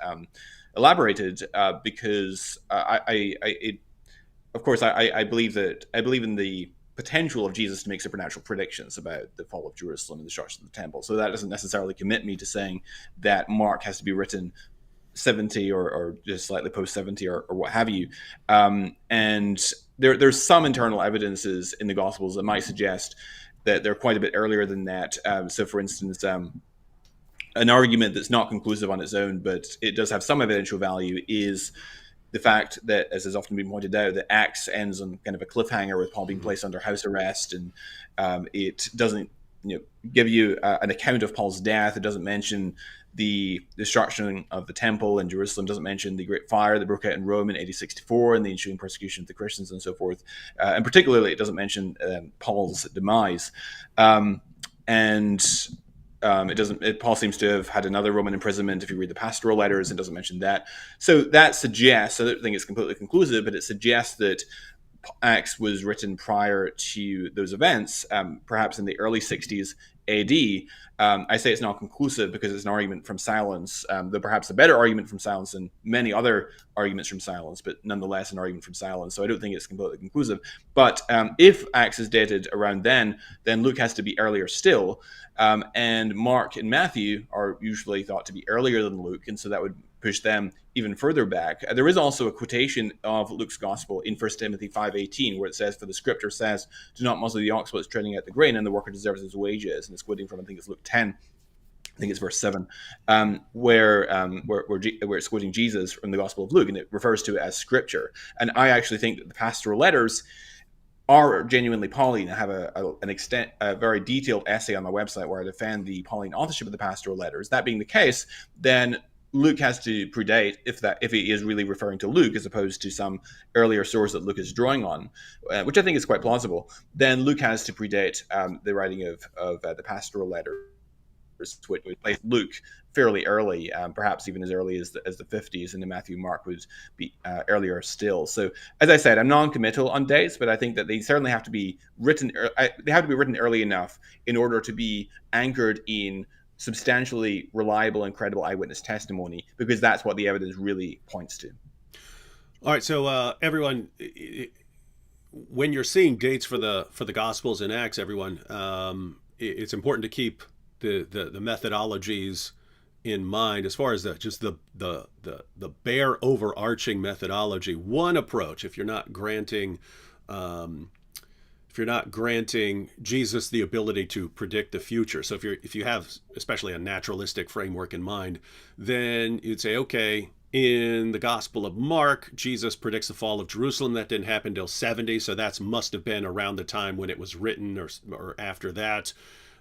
elaborated, because of course, I believe in the potential of Jesus to make supernatural predictions about the fall of Jerusalem and the destruction of the temple. So that doesn't necessarily commit me to saying that Mark has to be written 70 or just slightly post 70 or what have you. And there's some internal evidences in the Gospels that might suggest that they're quite a bit earlier than that. So, for instance, an argument that's not conclusive on its own, but it does have some evidential value, is the fact that, as has often been pointed out, that Acts ends on kind of a cliffhanger with Paul being placed under house arrest, and it doesn't give you an account of Paul's death. It doesn't mention the destruction of the temple in Jerusalem, doesn't mention the great fire that broke out in Rome in AD 64 and the ensuing persecution of the Christians and so forth. And particularly, it doesn't mention Paul's demise. Paul seems to have had another Roman imprisonment. If you read the pastoral letters, it doesn't mention that. So that suggests, I don't think it's completely conclusive, but it suggests that Acts was written prior to those events, perhaps in the early 60s AD. I say it's not conclusive because it's an argument from silence, though perhaps a better argument from silence than many other arguments from silence, but nonetheless an argument from silence. So I don't think it's completely conclusive. But if Acts is dated around then Luke has to be earlier still. And Mark and Matthew are usually thought to be earlier than Luke, and so that would push them even further back. There is also a quotation of Luke's gospel in 1 Timothy 5:18, where it says, "For the scripture says, do not muzzle the ox while it's treading out the grain, and the worker deserves his wages." And it's quoting from, I think it's Luke 10. I think it's verse 7, where it's quoting Jesus from the Gospel of Luke, and it refers to it as scripture. And I actually think that the pastoral letters are genuinely Pauline. I have a very detailed essay on my website where I defend the Pauline authorship of the pastoral letters. That being the case, then Luke has to predate if he is really referring to Luke as opposed to some earlier source that Luke is drawing on, which I think is quite plausible. Then Luke has to predate the writing of the pastoral letters, which would place Luke fairly early, perhaps even as early as the 50s, and then Matthew, Mark would be earlier still. So, as I said, I'm non-committal on dates, but I think that they certainly have to be written. They have to be written early enough in order to be anchored in substantially reliable and credible eyewitness testimony, because that's what the evidence really points to. All right, so everyone, when you're seeing dates for the Gospels and Acts, everyone, it's important to keep the methodologies in mind as far as the bare overarching methodology. One approach, if you're not granting Jesus the ability to predict the future. So if you have especially a naturalistic framework in mind, then you'd say, okay, in the Gospel of Mark, Jesus predicts the fall of Jerusalem. That didn't happen until 70, so that must have been around the time when it was written, or after that.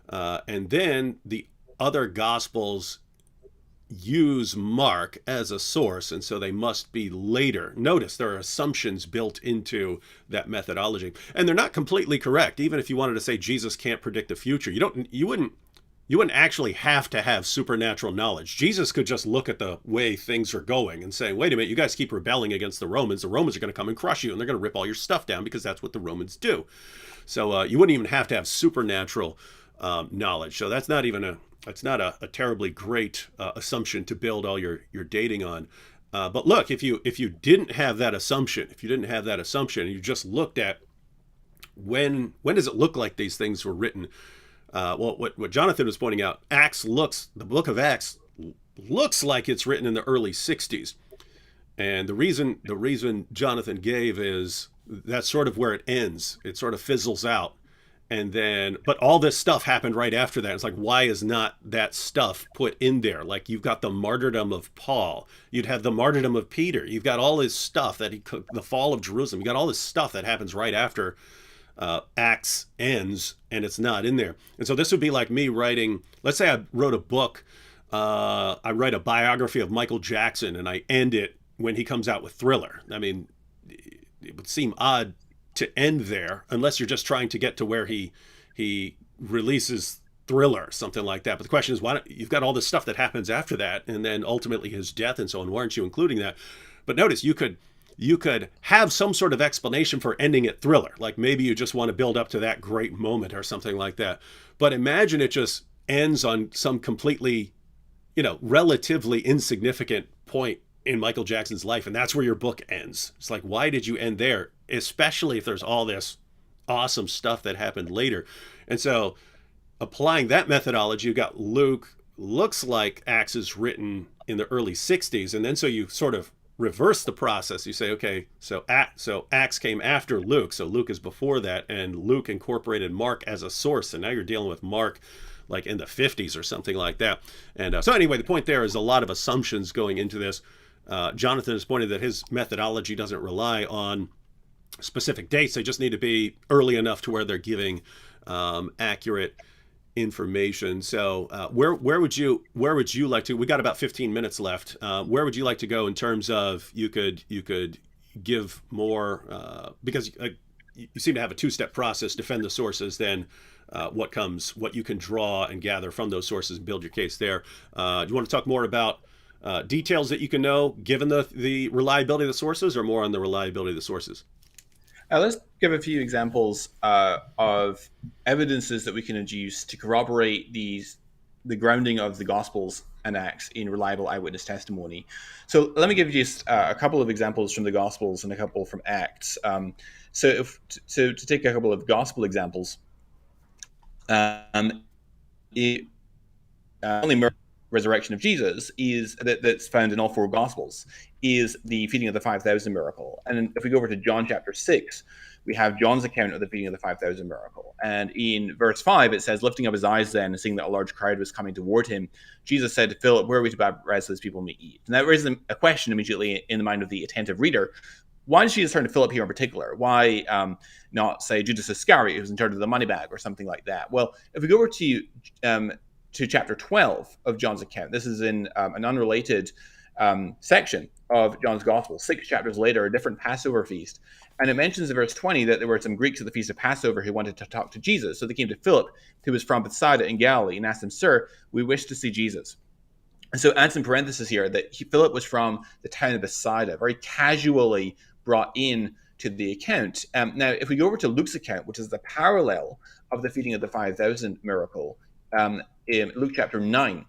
And then the other Gospels use Mark as a source, and so they must be later. Notice there are assumptions built into that methodology, and they're not completely correct. Even if you wanted to say Jesus can't predict the future, you wouldn't actually have to have supernatural knowledge. Jesus could just look at the way things are going and say, wait a minute, you guys keep rebelling against the Romans. The Romans are going to come and crush you, and they're going to rip all your stuff down, because that's what the Romans do. So you wouldn't even have to have supernatural knowledge. So that's not a terribly great assumption to build all your dating on. But look, if you didn't have that assumption, and you just looked at when does it look like these things were written? Well, what Jonathan was pointing out, the book of Acts looks like it's written in the early 60s. And the reason Jonathan gave is that's sort of where it ends. It sort of fizzles out. And then, but all this stuff happened right after that. It's like, why is not that stuff put in there? Like, you've got the martyrdom of Paul. You'd have the martyrdom of Peter. You've got all this stuff the fall of Jerusalem. You got all this stuff that happens right after Acts ends, and it's not in there. And so this would be like me writing, let's say I wrote a book, I write a biography of Michael Jackson, and I end it when he comes out with Thriller. I mean, it would seem odd to end there, unless you're just trying to get to where he releases Thriller, something like that. But the question is, why don't you've got all this stuff that happens after that, and then ultimately his death and so on? Why aren't you including that? But notice you could have some sort of explanation for ending at Thriller, like maybe you just want to build up to that great moment or something like that. But imagine it just ends on some completely, relatively insignificant point in Michael Jackson's life, and that's where your book ends. It's like, why did you end there? Especially if there's all this awesome stuff that happened later. And so applying that methodology, you got Luke, looks like Acts is written in the early 60s. And then so you sort of reverse the process. You say, okay, so Acts came after Luke. So Luke is before that, and Luke incorporated Mark as a source. And now you're dealing with Mark like in the 50s or something like that. And so anyway, the point there is a lot of assumptions going into this. Jonathan has pointed that his methodology doesn't rely on specific dates. They just need to be early enough to where they're giving accurate information. So where would you like to? We got about 15 minutes left. Where would you like to go in terms of you could give more because you seem to have a two-step process: defend the sources, then what you can draw and gather from those sources and build your case there. Do you want to talk more about details that you can know given the reliability of the sources, or more on the reliability of the sources? Let's give a few examples of evidences that we can adduce to corroborate the grounding of the Gospels and Acts in reliable eyewitness testimony. So let me give you just a couple of examples from the Gospels and a couple from Acts. So to take a couple of Gospel examples, only resurrection of Jesus that's found in all four Gospels is the feeding of the 5,000 miracle. And if we go over to John chapter 6, we have John's account of the feeding of the 5,000 miracle. And in verse 5, it says, lifting up his eyes then and seeing that a large crowd was coming toward him, Jesus said to Philip, where are we to baptize so these people may eat? And that raises a question immediately in the mind of the attentive reader. why does Jesus turn to Philip here in particular? Why not say Judas Iscariot, who's in charge of the money bag, or something like that? Well, if we go over to chapter 12 of John's account, this is in an unrelated section of John's Gospel, 6 chapters later, a different Passover feast. And it mentions in verse 20 that there were some Greeks at the feast of Passover who wanted to talk to Jesus. So they came to Philip, who was from Bethsaida in Galilee, and asked him, "Sir, we wish to see Jesus." And so adds in parenthesis here that Philip was from the town of Bethsaida, very casually brought in to the account. Now, if we go over to Luke's account, which is the parallel of the feeding of the 5,000 miracle, in Luke chapter 9,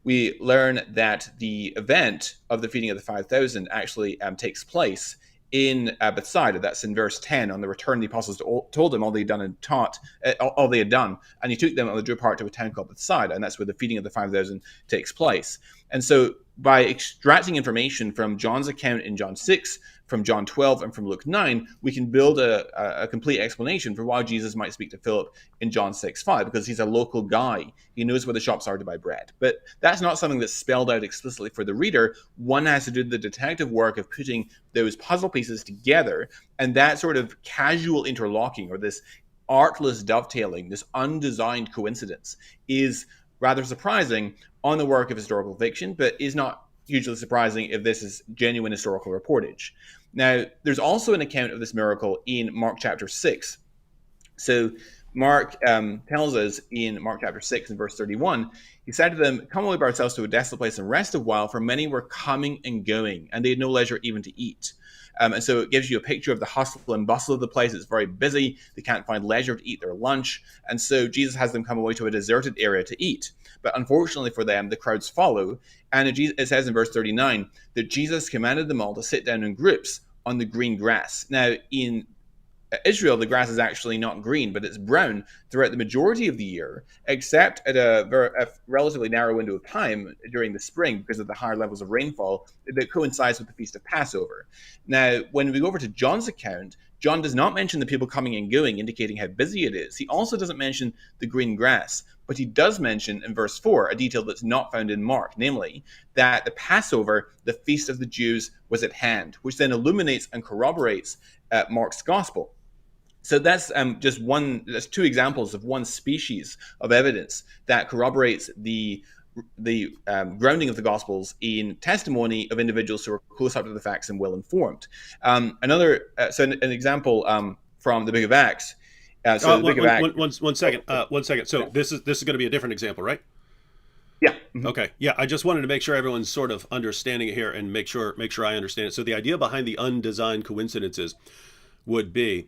we learn that the event of the feeding of the 5,000 actually takes place in Bethsaida. That's in verse 10. On the return, the apostles told him all they had done and taught, all they had done, and he took them on the drew apart to a town called Bethsaida, and that's where the feeding of the 5,000 takes place. And so by extracting information from John's account in John 6, from John 12, and from Luke 9, we can build a complete explanation for why Jesus might speak to Philip in John 6:5, because he's a local guy. He knows where the shops are to buy bread. But that's not something that's spelled out explicitly for the reader. One has to do the detective work of putting those puzzle pieces together, and that sort of casual interlocking, or this artless dovetailing, this undesigned coincidence, is rather surprising on the work of historical fiction, but is not hugely surprising if this is genuine historical reportage. Now, there's also an account of this miracle in Mark chapter 6. So Mark tells us in Mark chapter 6 and verse 31, he said to them, "Come away by ourselves to a desolate place and rest a while, for many were coming and going, and they had no leisure even to eat." And so it gives you a picture of the hustle and bustle of the place. It's very busy. They can't find leisure to eat their lunch. And so Jesus has them come away to a deserted area to eat. But unfortunately for them, the crowds follow. And it says in verse 39 that Jesus commanded them all to sit down in groups on the green grass. Now, in Israel, the grass is actually not green, but it's brown throughout the majority of the year, except at a relatively narrow window of time during the spring because of the higher levels of rainfall that coincides with the Feast of Passover. Now, when we go over to John's account, John does not mention the people coming and going, indicating how busy it is. He also doesn't mention the green grass, but he does mention in verse 4 a detail that's not found in Mark, namely that the Passover, the feast of the Jews, was at hand, which then illuminates and corroborates Mark's gospel. So that's that's two examples of one species of evidence that corroborates the grounding of the Gospels in testimony of individuals who are close up to the facts and well informed. An example from the Book of Acts. The Book of Acts. One second. So okay. This is going to be a different example, right? Yeah. Mm-hmm. Okay. Yeah. I just wanted to make sure everyone's sort of understanding it here and make sure I understand it. So the idea behind the undesigned coincidences would be,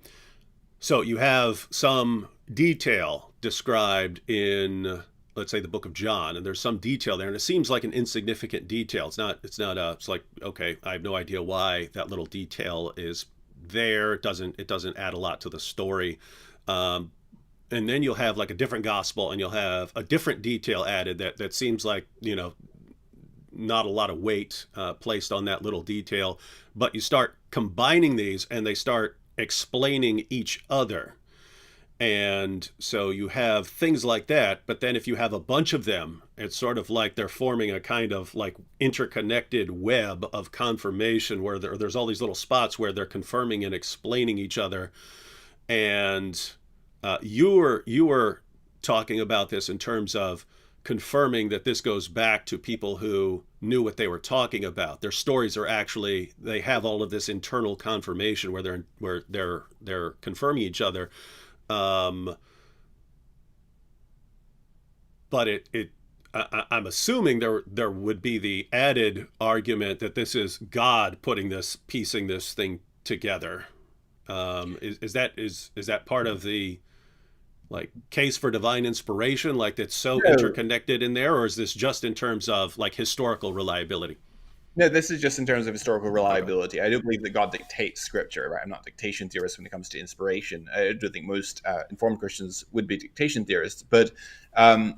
so you have some detail described in, let's say, the Book of John, and there's some detail there, and it seems like an insignificant detail. It's like, okay, I have no idea why that little detail is there. It doesn't add a lot to the story. And then you'll have like a different gospel, and you'll have a different detail added that seems like, not a lot of weight placed on that little detail. But you start combining these, and they start explaining each other. And so you have things like that, but then if you have a bunch of them, it's sort of like they're forming a kind of like interconnected web of confirmation where there's all these little spots where they're confirming and explaining each other. And you were talking about this in terms of confirming that this goes back to people who knew what they were talking about. Their stories are actually, they have all of this internal confirmation where they're confirming each other. But I'm assuming there would be the added argument that this is God piecing this thing together. Is that part of the like case for divine inspiration, like that's so interconnected in there, or is this just in terms of like historical reliability? No, this is just in terms of historical reliability. I do believe that God dictates scripture, right? I'm not a dictation theorist when it comes to inspiration. I do think most informed Christians would be dictation theorists, but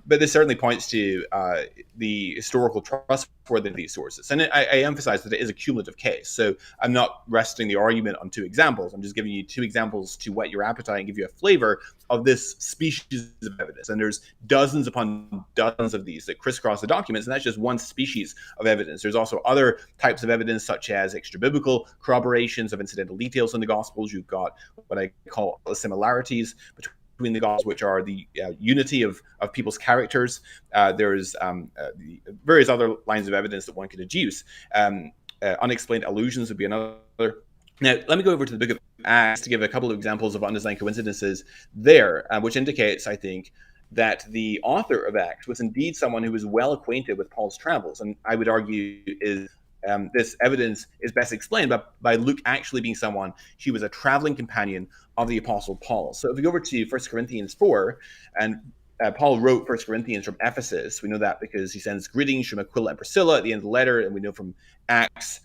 this certainly points to the historical trustworthiness of these sources. And I emphasize that it is a cumulative case. So I'm not resting the argument on two examples. I'm just giving you two examples to whet your appetite and give you a flavor of this species of evidence. And there's dozens upon dozens of these that crisscross the documents, and that's just one species of evidence. There's also other types of evidence, such as extra-biblical corroborations of incidental details in the Gospels. You've got what I call the similarities between the Gospels, which are the unity of people's characters. There's various other lines of evidence that one could adduce. Unexplained allusions would be another. Now, let me go over to the book of Acts to give a couple of examples of undesigned coincidences there, which indicates, I think, that the author of Acts was indeed someone who was well acquainted with Paul's travels. And I would argue is this evidence is best explained by Luke actually being someone, he was a traveling companion of the Apostle Paul. So if we go over to 1 Corinthians 4, and Paul wrote 1 Corinthians from Ephesus. We know that because he sends greetings from Aquila and Priscilla at the end of the letter, and we know from Acts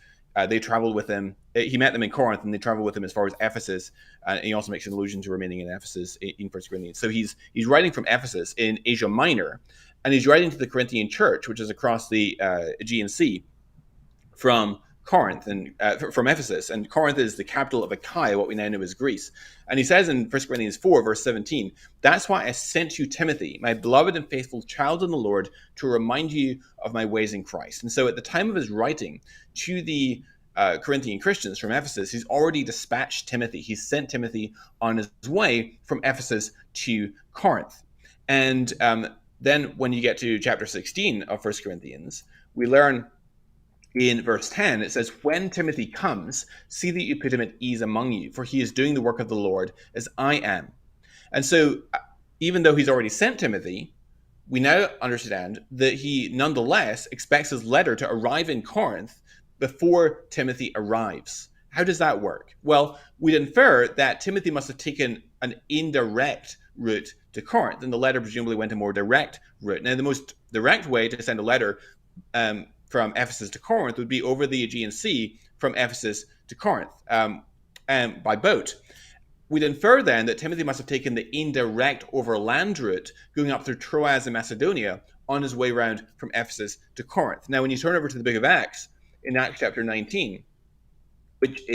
they traveled with him. He met them in Corinth, and they traveled with him as far as Ephesus. And he also makes an allusion to remaining in Ephesus in 1 Corinthians. So he's writing from Ephesus in Asia Minor, and he's writing to the Corinthian church, which is across the Aegean Sea from Corinth and from Ephesus, and Corinth is the capital of Achaia, what we now know as Greece. And he says in 1 Corinthians 4, verse 17, "That's why I sent you Timothy, my beloved and faithful child in the Lord, to remind you of my ways in Christ." And so at the time of his writing to the Corinthian Christians from Ephesus, he's already dispatched Timothy. He's sent Timothy on his way from Ephesus to Corinth. And then when you get to chapter 16 of 1 Corinthians, we learn in verse 10, it says, "When Timothy comes, see that you put him at ease among you, for he is doing the work of the Lord as I am." And so even though he's already sent Timothy, we now understand that he nonetheless expects his letter to arrive in Corinth before Timothy arrives. How does that work? Well, we'd infer that Timothy must have taken an indirect route to Corinth, and the letter presumably went a more direct route. Now, the most direct way to send a letter from Ephesus to Corinth would be over the Aegean Sea from Ephesus to Corinth and by boat. We'd infer then that Timothy must have taken the indirect overland route going up through Troas and Macedonia on his way around from Ephesus to Corinth. Now, when you turn over to the book of Acts, in Acts chapter 19, which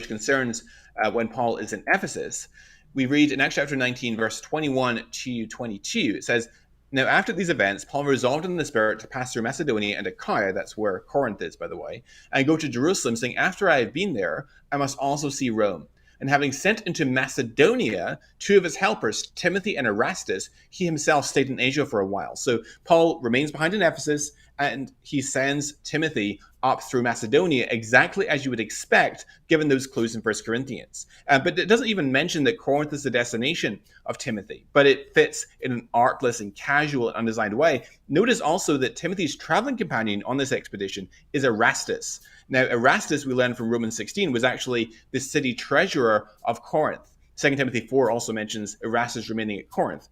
concerns when Paul is in Ephesus, we read in Acts chapter 19, verse 21 to 22, it says, "Now after these events, Paul resolved in the Spirit to pass through Macedonia and Achaia," that's where Corinth is, by the way, "and go to Jerusalem, saying, after I have been there, I must also see Rome. And having sent into Macedonia 2 of his helpers, Timothy and Erastus, he himself stayed in Asia for a while." So Paul remains behind in Ephesus, and he sends Timothy up through Macedonia, exactly as you would expect, given those clues in 1 Corinthians. But it doesn't even mention that Corinth is the destination of Timothy, but it fits in an artless and casual and undesigned way. Notice also that Timothy's traveling companion on this expedition is Erastus. Now, Erastus, we learn from Romans 16, was actually the city treasurer of Corinth. 2 Timothy 4 also mentions Erastus remaining at Corinth.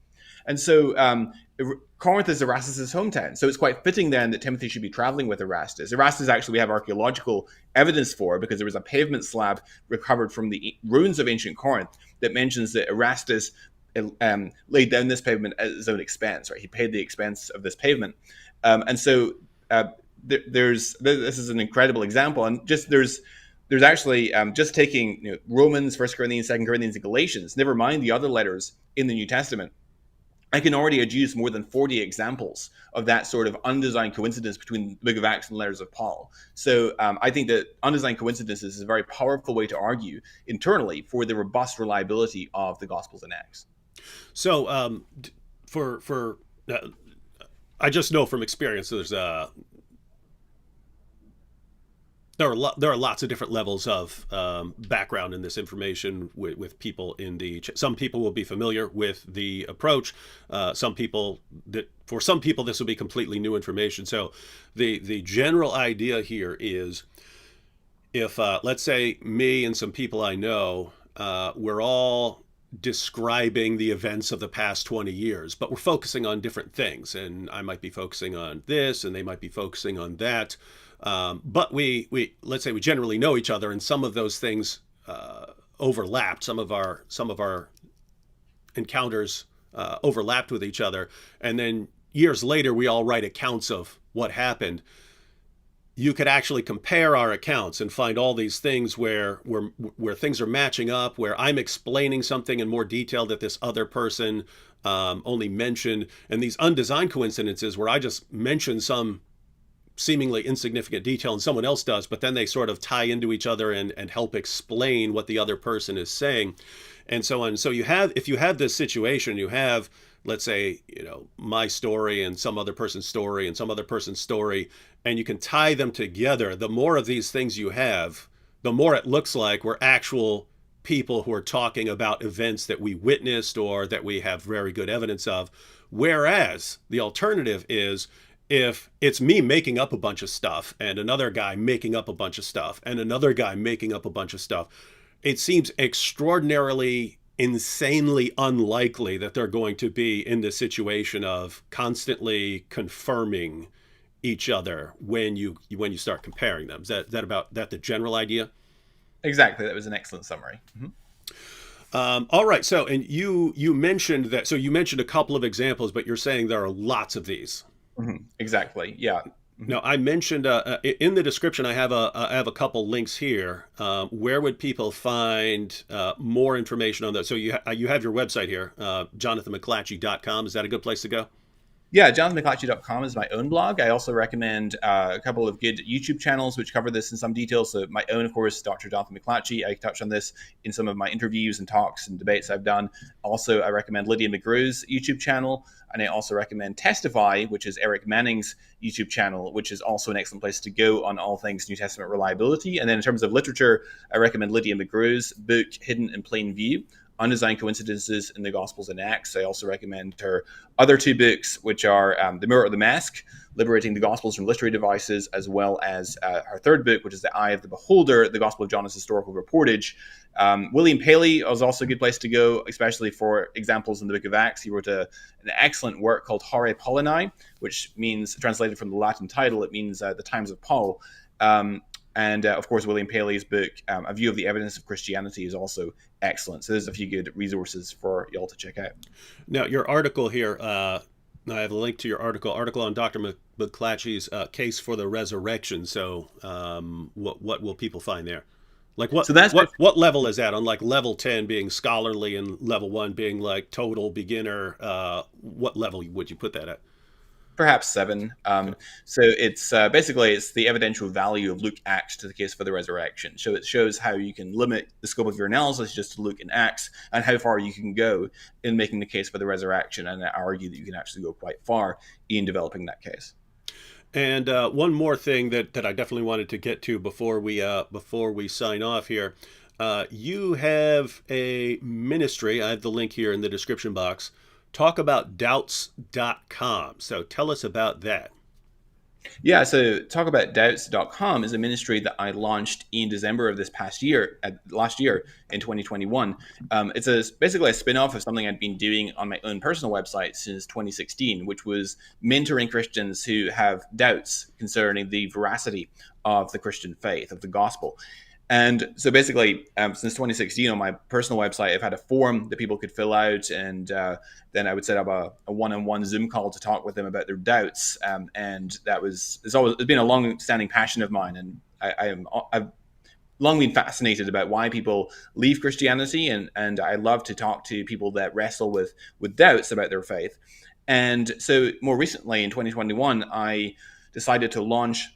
And so Corinth is Erastus' hometown. So it's quite fitting then that Timothy should be traveling with Erastus. Erastus, actually, we have archaeological evidence for, because there was a pavement slab recovered from the ruins of ancient Corinth that mentions that Erastus laid down this pavement at his own expense, right? He paid the expense of this pavement. And so this is an incredible example. And just there's actually just taking Romans, 1 Corinthians, 2 Corinthians, and Galatians, never mind the other letters in the New Testament, I can already adduce more than 40 examples of that sort of undesigned coincidence between the book of Acts and the letters of Paul. So I think that undesigned coincidences is a very powerful way to argue internally for the robust reliability of the Gospels and Acts. So I just know from experience there are lots of different levels of background in this information with people in the. Some people will be familiar with the approach. For some people, this will be completely new information. So, the general idea here is, if let's say me and some people I know, we're all describing the events of the past 20 years, but we're focusing on different things, and I might be focusing on this, and they might be focusing on that. But we let's say we generally know each other, and some of those things overlapped. Some of our encounters overlapped with each other, and then years later we all write accounts of what happened. you could actually compare our accounts and find all these things where things are matching up, where I'm explaining something in more detail that this other person only mentioned, and these undesigned coincidences where I just mention some seemingly insignificant detail and someone else does, but then they sort of tie into each other and help explain what the other person is saying, and so on. So if you have this situation, you have, let's say, my story and some other person's story and some other person's story, and you can tie them together. The more of these things you have, the more it looks like we're actual people who are talking about events that we witnessed or that we have very good evidence of. Whereas the alternative is, if it's me making up a bunch of stuff and another guy making up a bunch of stuff and another guy making up a bunch of stuff, it seems extraordinarily, insanely unlikely that they're going to be in the situation of constantly confirming each other when you start comparing them. Is that about that the general idea? Exactly. That was an excellent summary. Mm-hmm. All right. So, and you mentioned that. So you mentioned a couple of examples, but you're saying there are lots of these. Mm-hmm. Exactly. Yeah. Mm-hmm. Now, I mentioned in the description, I have a couple links here. Where would people find more information on that? So you have your website here, jonathanmcclatchie.com. Is that a good place to go? Yeah, jonathanmcclatchie.com is my own blog. I also recommend a couple of good YouTube channels which cover this in some detail. So my own, of course, Dr. Jonathan McLatchie. I touched on this in some of my interviews and talks and debates I've done. Also, I recommend Lydia McGrew's YouTube channel. And I also recommend Testify, which is Eric Manning's YouTube channel, which is also an excellent place to go on all things New Testament reliability. And then in terms of literature, I recommend Lydia McGrew's book, Hidden in Plain View: Undesigned Coincidences in the Gospels and Acts. I also recommend her other two books, which are The Mirror of the Mask, Liberating the Gospels from Literary Devices, as well as her third book, which is The Eye of the Beholder, The Gospel of John's Historical Reportage. William Paley is also a good place to go, especially for examples in the book of Acts. He wrote an excellent work called Hore Paulini, which means, translated from the Latin title, it means the times of Paul. And of course, William Paley's book, A View of the Evidence of Christianity, is also excellent. So there's a few good resources for y'all to check out. Now, your article here, I have a link to your article on Dr. McClatchie's case for the resurrection. So what will people find there? Like So that's what level is that on? Like level 10 being scholarly and level 1 being like total beginner. What level would you put that at? perhaps 7. So it's basically it's the evidential value of Luke Acts to the case for the resurrection. So it shows how you can limit the scope of your analysis just to Luke and Acts, and how far you can go in making the case for the resurrection. And I argue that you can actually go quite far in developing that case. And one more thing that I definitely wanted to get to before we sign off here. You have a ministry. I have the link here in the description box. Talkaboutdoubts.com. So tell us about that. Yeah, so talkaboutdoubts.com is a ministry that I launched in December of this past year, last year in 2021. It's basically a spin-off of something I'd been doing on my own personal website since 2016, which was mentoring Christians who have doubts concerning the veracity of the Christian faith, of the gospel. And so basically, since 2016, on my personal website, I've had a form that people could fill out, and then I would set up a one-on-one Zoom call to talk with them about their doubts. And it's been a long-standing passion of mine, and I've long been fascinated about why people leave Christianity, and I love to talk to people that wrestle with doubts about their faith. And so more recently, in 2021, I decided to launch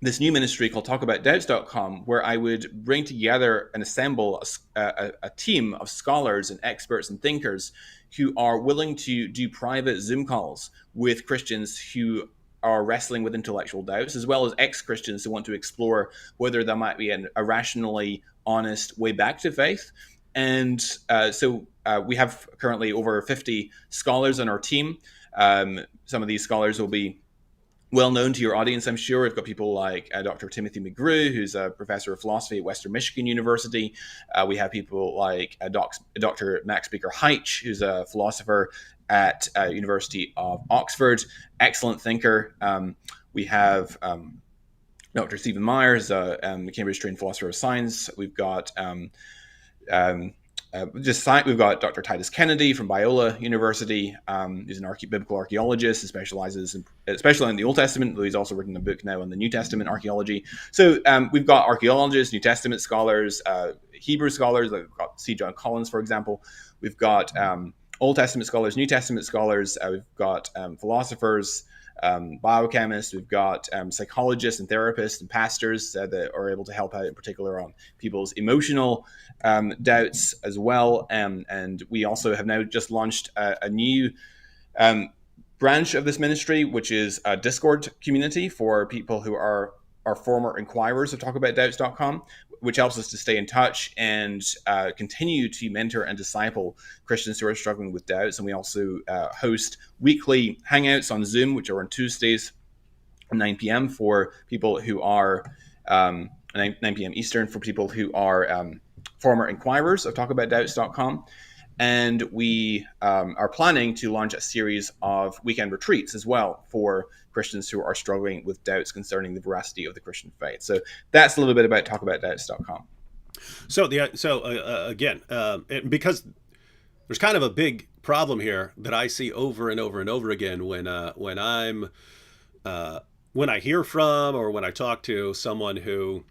this new ministry called talkaboutdoubts.com, where I would bring together and assemble a team of scholars and experts and thinkers who are willing to do private Zoom calls with Christians who are wrestling with intellectual doubts, as well as ex-Christians who want to explore whether there might be a rationally honest way back to faith. And so we have currently over 50 scholars on our team. Some of these scholars will be well known to your audience, I'm sure. We've got people like Dr. Timothy McGrew, who's a professor of philosophy at Western Michigan University. We have people like Dr. Max Baker-Heitch, who's a philosopher at University of Oxford, excellent thinker. We have Dr. Stephen Myers, a Cambridge-trained philosopher of science. We've got we've got Dr. Titus Kennedy from Biola University. He's an biblical archaeologist who specializes especially in the Old Testament, though he's also written a book now on the New Testament archaeology. So we've got archaeologists, New Testament scholars, Hebrew scholars, like we've got C. John Collins, for example. We've got Old Testament scholars, New Testament scholars. We've got philosophers, biochemists. We've got psychologists and therapists and pastors that are able to help out in particular on people's emotional doubts as well. And we also have now just launched a new branch of this ministry, which is a Discord community for people who are former inquirers of talkaboutdoubts.com, which helps us to stay in touch and continue to mentor and disciple Christians who are struggling with doubts. And we also host weekly hangouts on Zoom, which are on Tuesdays at 9 p.m. for people who are 9 p.m. Eastern for people who are former inquirers of talkaboutdoubts.com. And we are planning to launch a series of weekend retreats as well for Christians who are struggling with doubts concerning the veracity of the Christian faith. So that's a little bit about talkaboutdoubts.com. Again, because there's kind of a big problem here that I see over and over and over again when I hear from or when I talk to someone who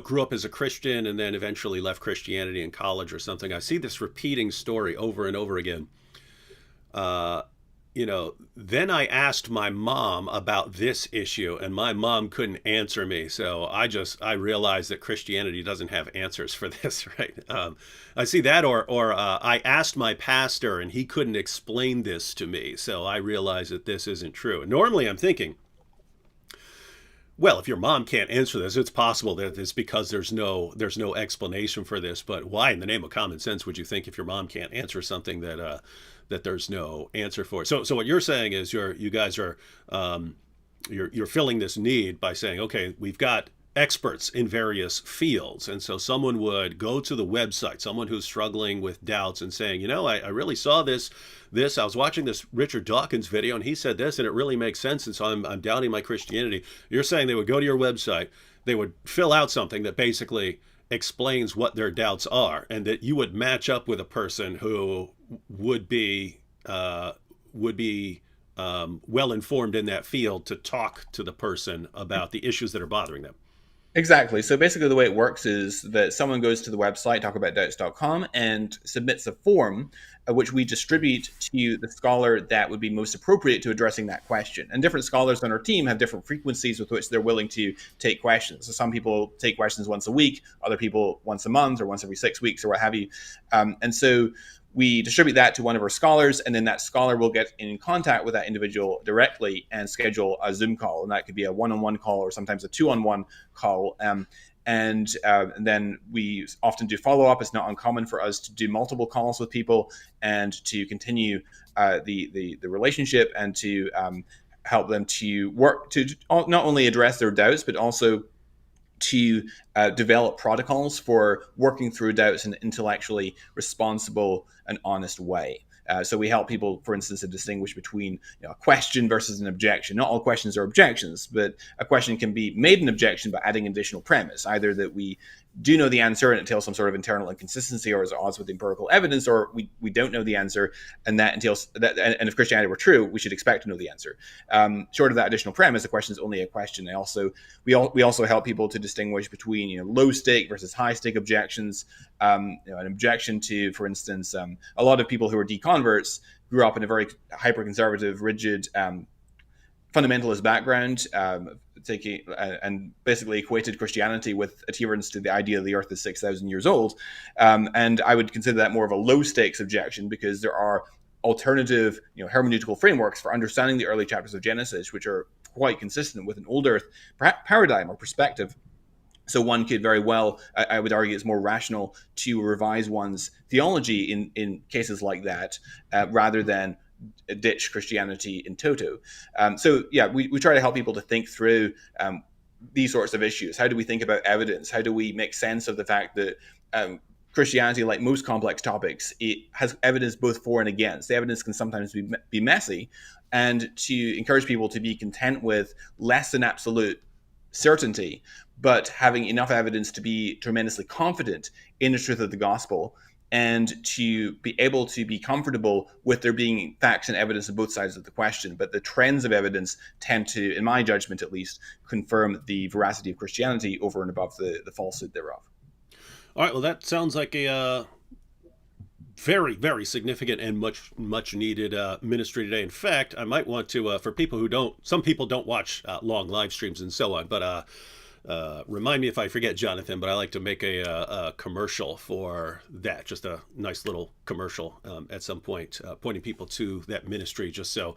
grew up as a Christian and then eventually left Christianity in college or something. I see this repeating story over and over again. Then I asked my mom about this issue and my mom couldn't answer me. So I realized that Christianity doesn't have answers for this, right? I see that, or I asked my pastor and he couldn't explain this to me. So I realized that this isn't true. And normally I'm thinking, well, if your mom can't answer this, it's possible that it's because there's no explanation for this. But why, in the name of common sense, would you think if your mom can't answer something that there's no answer for? So what you're saying is you guys are you're filling this need by saying, okay, we've got experts in various fields, and so someone would go to the website, someone who's struggling with doubts, and saying, I really saw this. I was watching this Richard Dawkins video, and he said this, and it really makes sense, and so I'm doubting my Christianity. You're saying they would go to your website, they would fill out something that basically explains what their doubts are, and that you would match up with a person who would be well informed in that field to talk to the person about the issues that are bothering them. Exactly. So basically the way it works is that someone goes to the website, talkaboutdoubts.com, and submits a form which we distribute to the scholar that would be most appropriate to addressing that question. And different scholars on our team have different frequencies with which they're willing to take questions. So some people take questions once a week, other people once a month or once every 6 weeks or what have you. And so we distribute that to one of our scholars, and then that scholar will get in contact with that individual directly and schedule a Zoom call. And that could be a one-on-one call or sometimes a two-on-one call. And then we often do follow-up. It's not uncommon for us to do multiple calls with people and to continue the relationship and to help them to work to not only address their doubts, but also to develop protocols for working through doubts in an intellectually responsible and honest way. So we help people, for instance, to distinguish between a question versus an objection. Not all questions are objections, but a question can be made an objection by adding additional premise, either that we do know the answer and it entails some sort of internal inconsistency or is at odds with empirical evidence, or we don't know the answer and that entails that. And if Christianity were true, we should expect to know the answer. Short of that additional premise, the question is only a question. We also help people to distinguish between low stake versus high stake objections. An objection to, for instance, a lot of people who are deconverts grew up in a very hyper conservative, rigid, fundamentalist background, and basically equated Christianity with adherence to the idea that the earth is 6,000 years old. And I would consider that more of a low stakes objection because there are alternative hermeneutical frameworks for understanding the early chapters of Genesis, which are quite consistent with an old earth paradigm or perspective. So one could very well, I would argue, it's more rational to revise one's theology in cases like that rather than ditch Christianity in toto. We try to help people to think through these sorts of issues. How do we think about evidence? How do we make sense of the fact that Christianity, like most complex topics, it has evidence both for and against. The evidence can sometimes be messy, and to encourage people to be content with less than absolute certainty, but having enough evidence to be tremendously confident in the truth of the gospel and to be able to be comfortable with there being facts and evidence on both sides of the question. But the trends of evidence tend to, in my judgment at least, confirm the veracity of Christianity over and above the falsehood thereof. All right. Well, that sounds like a very, very significant and much needed ministry today. In fact, I might want to, for people who don't, some people don't watch long live streams and so on, but remind me if I forget, Jonathan, but I like to make a commercial for that, just a nice little commercial at some point, pointing people to that ministry, just so,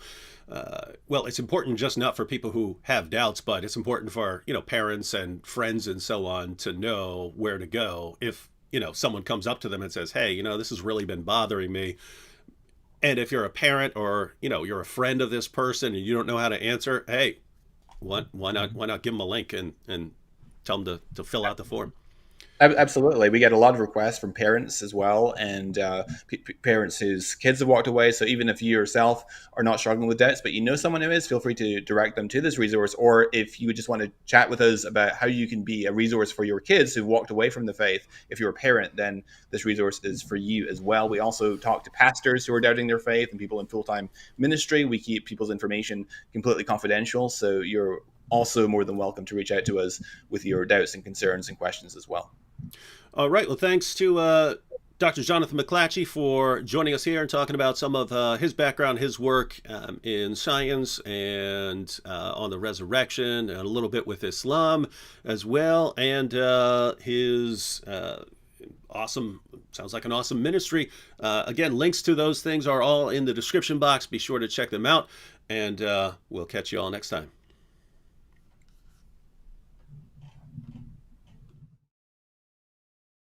well, it's important just not for people who have doubts, but it's important for, parents and friends and so on to know where to go if, someone comes up to them and says, hey, this has really been bothering me. And if you're a parent or, you're a friend of this person and you don't know how to answer, hey, why not give them a link and tell them to fill out the form. Absolutely. We get a lot of requests from parents as well, and parents whose kids have walked away. So even if you yourself are not struggling with doubts, but you know someone who is, feel free to direct them to this resource. Or if you just want to chat with us about how you can be a resource for your kids who walked away from the faith, if you're a parent, then this resource is for you as well. We also talk to pastors who are doubting their faith and people in full-time ministry. We keep people's information completely confidential, so you're also more than welcome to reach out to us with your doubts and concerns and questions as well. All right. Well, thanks to Dr. Jonathan McLatchie for joining us here and talking about some of his background, his work in science and on the resurrection, and a little bit with Islam as well, and his awesome, sounds like an awesome ministry. Again, links to those things are all in the description box. Be sure to check them out, and we'll catch you all next time.